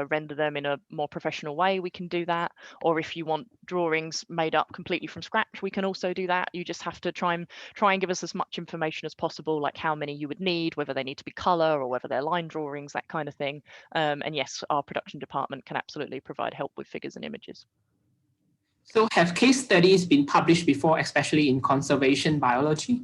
render them in a more professional way, we can do that. Or if you want drawings made up completely from scratch, we can also do that. You just have to try and give us as much information as possible, like how many you would need, whether they need to be color or whether they're line drawings, that kind of thing. And yes, our production department can absolutely provide help with figures and images. So have case studies been published before, especially in conservation biology?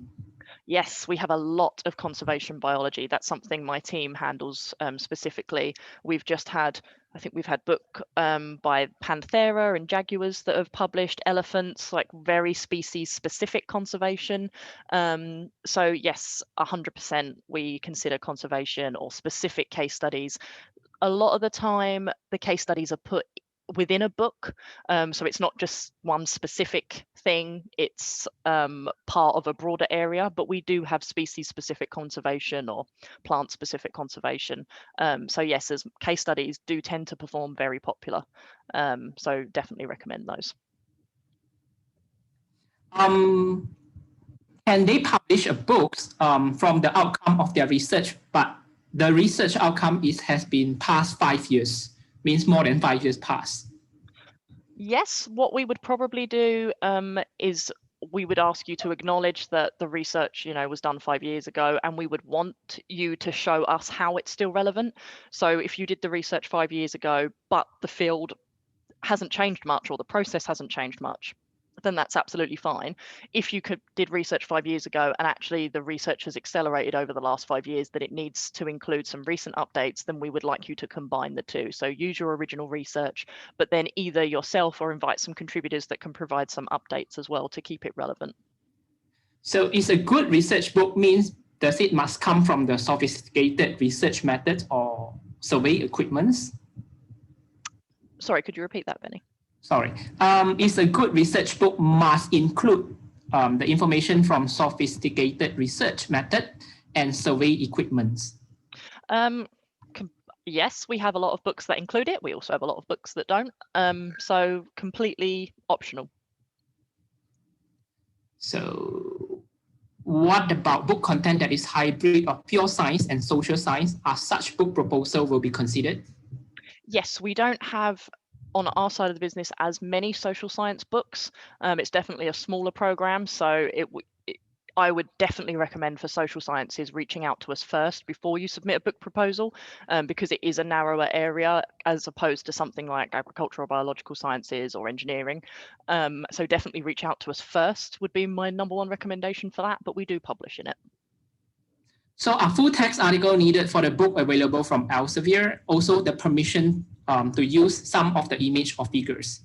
Yes, we have a lot of conservation biology. That's something my team handles specifically. We've just had, I think we've had book by Panthera and jaguars that have published, elephants, like very species specific conservation. So yes, 100% we consider conservation or specific case studies. A lot of the time, the case studies are put within a book, so it's not just one specific thing, it's part of a broader area, but we do have species specific conservation or plant specific conservation. So yes, as case studies do tend to perform very popular, so definitely recommend those. Can they publish a book from the outcome of their research, but the research outcome has been past 5 years, means more than 5 years past? Yes, what we would probably do is we would ask you to acknowledge that the research, was done 5 years ago, and we would want you to show us how it's still relevant. So if you did the research 5 years ago, but the field hasn't changed much or the process hasn't changed much, then that's absolutely fine. If you did research 5 years ago and actually the research has accelerated over the last 5 years, that it needs to include some recent updates, then we would like you to combine the two. So use your original research, but then either yourself or invite some contributors that can provide some updates as well to keep it relevant. So is a good research book does it must come from the sophisticated research methods or survey equipments? Sorry, could you repeat that, Benny? Sorry. Is a good research book must include the information from sophisticated research method and survey equipments? Yes, we have a lot of books that include it. We also have a lot of books that don't. So completely optional. So what about book content that is hybrid of pure science and social science? Are such book proposal will be considered? Yes, we don't have on our side of the business as many social science books. It's definitely a smaller program, so I would definitely recommend for social sciences reaching out to us first before you submit a book proposal, because it is a narrower area as opposed to something like agricultural, biological sciences or engineering. So definitely reach out to us first would be my #1 recommendation for that, but we do publish in it. So a full text article needed for the book available from Elsevier, also the permission to use some of the image or figures.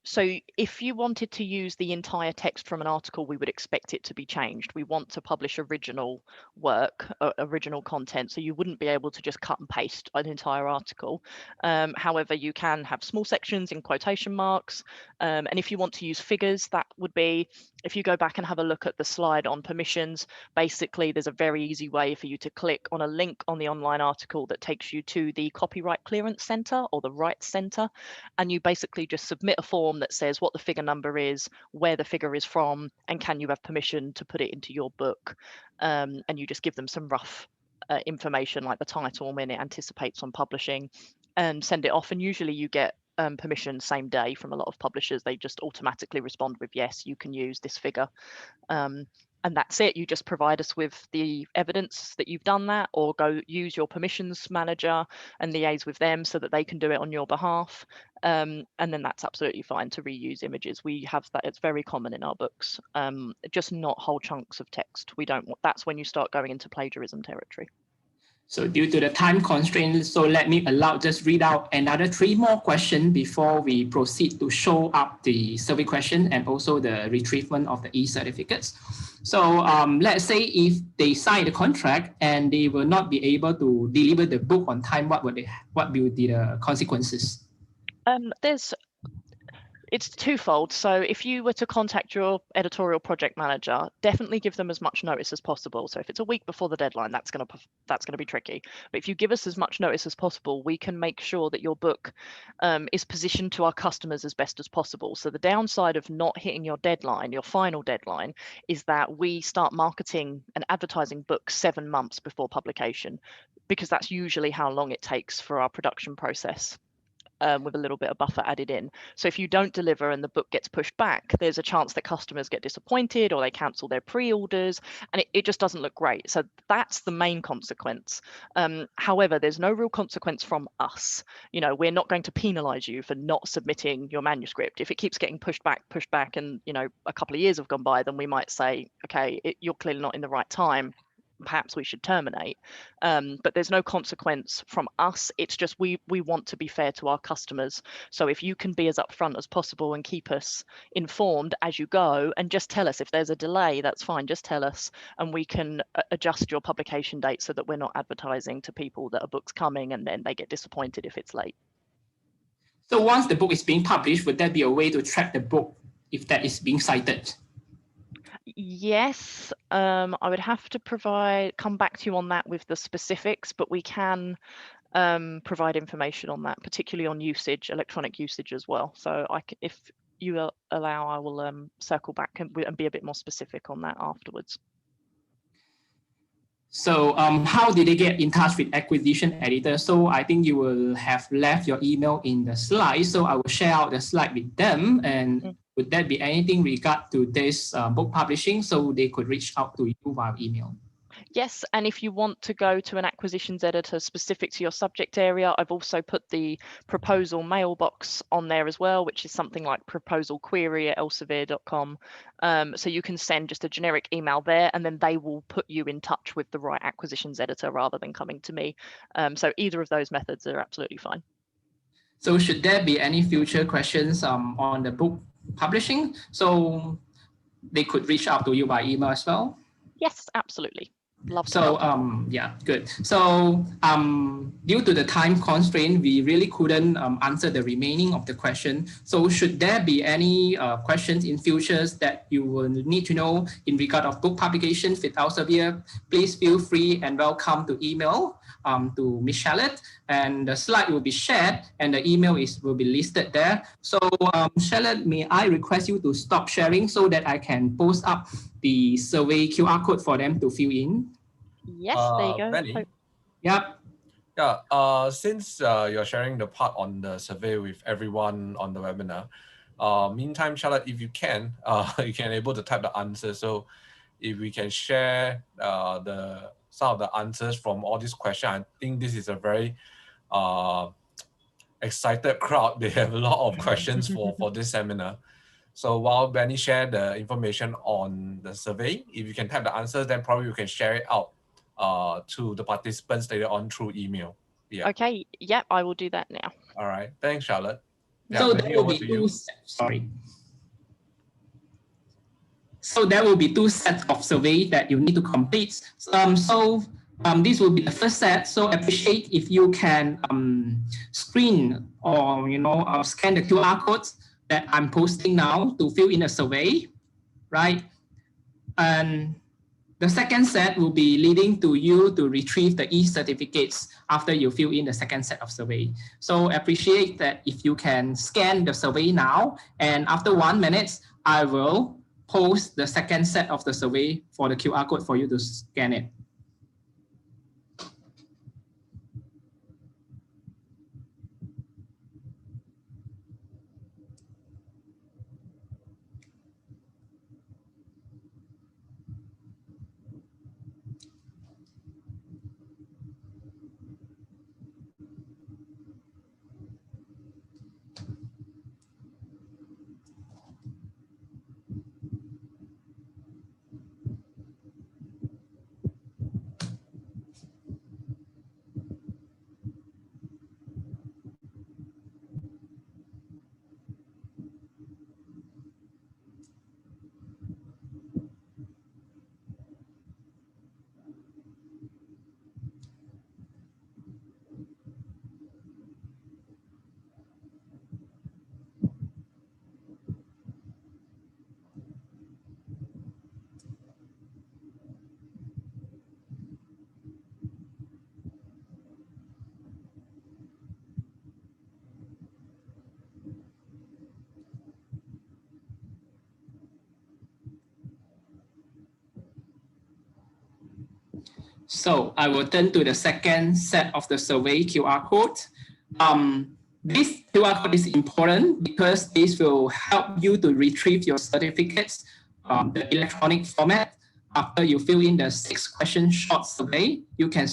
So if you wanted to use the entire text from an article, we would expect it to be changed. We want to publish original work, original content, so you wouldn't be able to just cut and paste an entire article. However, you can have small sections in quotation marks. And if you want to use figures, that would be, if you go back and have a look at the slide on permissions, basically there's a very easy way for you to click on a link on the online article that takes you to the Copyright Clearance Centre or the Rights Centre, and you basically just submit a form that says what the figure number is, where the figure is from, and can you have permission to put it into your book. And you just give them some rough information like the title, when it anticipates on publishing, and send it off. And usually you get permission same day from a lot of publishers. They just automatically respond with, yes, you can use this figure. And that's it. You just provide us with the evidence that you've done that, or go use your permissions manager and liaise with them so that they can do it on your behalf. And then that's absolutely fine to reuse images. We have that. It's very common in our books, just not whole chunks of text. We don't want, that's when you start going into plagiarism territory. So due to the time constraints, so let me just read out another 3 more questions before we proceed to show up the survey question and also the retrievement of the e-certificates. So let's say if they sign the contract and they will not be able to deliver the book on time, what will be the consequences? It's twofold. So if you were to contact your editorial project manager, definitely give them as much notice as possible. So if it's a week before the deadline, that's going to be tricky. But if you give us as much notice as possible, we can make sure that your book is positioned to our customers as best as possible. So the downside of not hitting your deadline, your final deadline, is that we start marketing and advertising books 7 months before publication, because that's usually how long it takes for our production process. With a little bit of buffer added in. So if you don't deliver and the book gets pushed back, there's a chance that customers get disappointed or they cancel their pre-orders, and it just doesn't look great. So that's the main consequence. However, there's no real consequence from us. You know, we're not going to penalize you for not submitting your manuscript. If it keeps getting pushed back, and, you know, a couple of years have gone by, then we might say, okay, you're clearly not in the right time. Perhaps we should terminate, but there's no consequence from us. It's just we want to be fair to our customers. So if you can be as upfront as possible and keep us informed as you go, and just tell us if there's a delay, that's fine, just tell us, and we can adjust your publication date so that we're not advertising to people that a book's coming and then they get disappointed if it's late. So once the book is being published, would there be a way to track the book if that is being cited? Yes, I would have to come back to you on that with the specifics, but we can provide information on that, particularly on usage, electronic usage as well. So if you allow, I will circle back and be a bit more specific on that afterwards. So how did they get in touch with acquisition editor? So I think you will have left your email in the slide. So I will share out the slide with them. And would there be anything regard to this book publishing so they could reach out to you via email? Yes, and if you want to go to an acquisitions editor specific to your subject area, I've also put the proposal mailbox on there as well, which is something like proposalquery@elsevier.com. So you can send just a generic email there, and then they will put you in touch with the right acquisitions editor rather than coming to me. So either of those methods are absolutely fine. So should there be any future questions on the book publishing, so they could reach out to you by email as well? Yes, absolutely. Love so yeah, good. So due to the time constraint, we really couldn't answer the remaining of the question. So should there be any questions in futures that you will need to know in regard of book publications with Elsevier, please feel free and welcome to email to Ms. Charlotte, and the slide will be shared and the email will be listed there. So Charlotte, may I request you to stop sharing so that I can post up the survey QR code for them to fill in? Yes, there you go. Benny? Yep. Yeah, since you're sharing the part on the survey with everyone on the webinar, meantime, Charlotte, if you can, you can able to type the answer. So if we can share some of the answers from all these questions. I think this is a very excited crowd. They have a lot of questions for this seminar. So while Benny shared the information on the survey, if you can type the answers, then probably you can share it out to the participants later on through email. Yeah. Okay, yep, I will do that now. All right. Thanks, Charlotte. Yeah, So Benny, there will over be to you. sorry. So there will be 2 sets of survey that you need to complete. This will be the first set. So appreciate if you can screen or scan the QR codes that I'm posting now to fill in a survey, right? And the second set will be leading to you to retrieve the e-certificates after you fill in the second set of survey. So appreciate that if you can scan the survey now, and after 1 minute, I will post the second set of the survey for the QR code for you to scan it. So I will turn to the second set of the survey QR code. This QR code is important because this will help you to retrieve your certificates, the electronic format. After you fill in the 6-question short survey, you can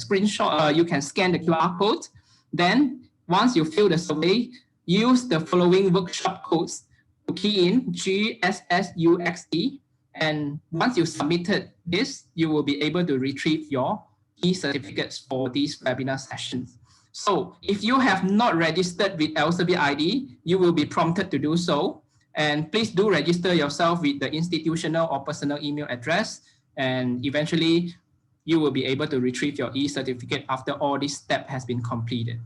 you can scan the QR code. Then once you fill the survey, use the following workshop codes to key in GSSUXE. And once you submitted this, you will be able to retrieve your e-certificates for these webinar sessions. So if you have not registered with Elsevier ID, you will be prompted to do so. And please do register yourself with the institutional or personal email address. And eventually, you will be able to retrieve your e-certificate after all this step has been completed.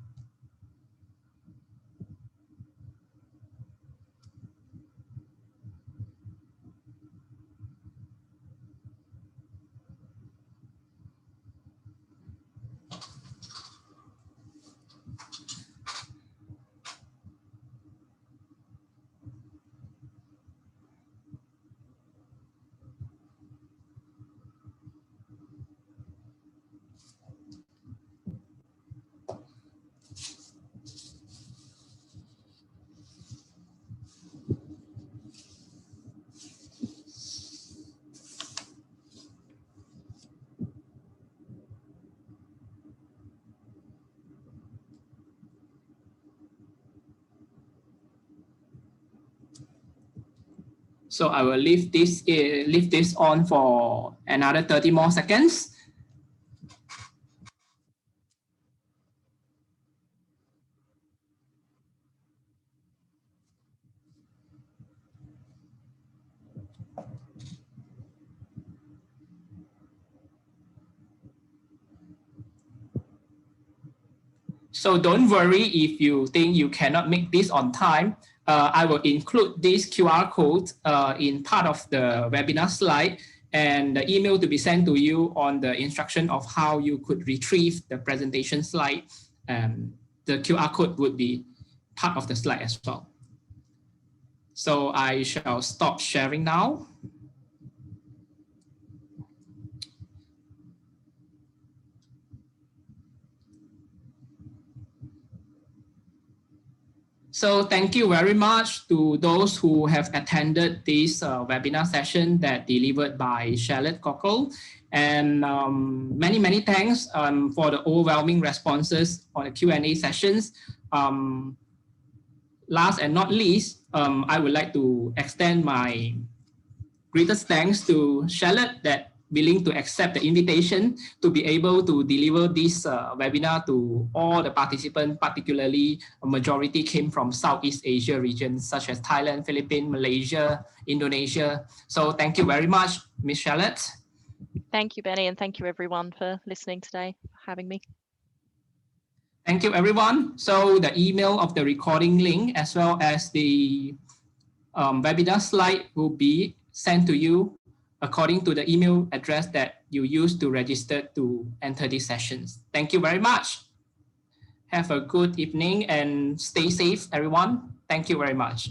So I will leave this on for another 30 more seconds. So don't worry if you think you cannot make this on time. I will include this QR code in part of the webinar slide, and the email to be sent to you on the instruction of how you could retrieve the presentation slide. The QR code would be part of the slide as well. So I shall stop sharing now. So thank you very much to those who have attended this webinar session that delivered by Charlotte Cocco. And many thanks for the overwhelming responses on the Q&A sessions. Last and not least, I would like to extend my greatest thanks to Charlotte that willing to accept the invitation to be able to deliver this webinar to all the participants, particularly a majority came from Southeast Asia regions such as Thailand, Philippines, Malaysia, Indonesia. So thank you very much, Ms. Charlotte. Thank you, Benny, and thank you everyone for listening today, for having me. Thank you, everyone. So the email of the recording link as well as the webinar slide will be sent to you according to the email address that you used to register to enter these sessions. Thank you very much. Have a good evening and stay safe, everyone. Thank you very much.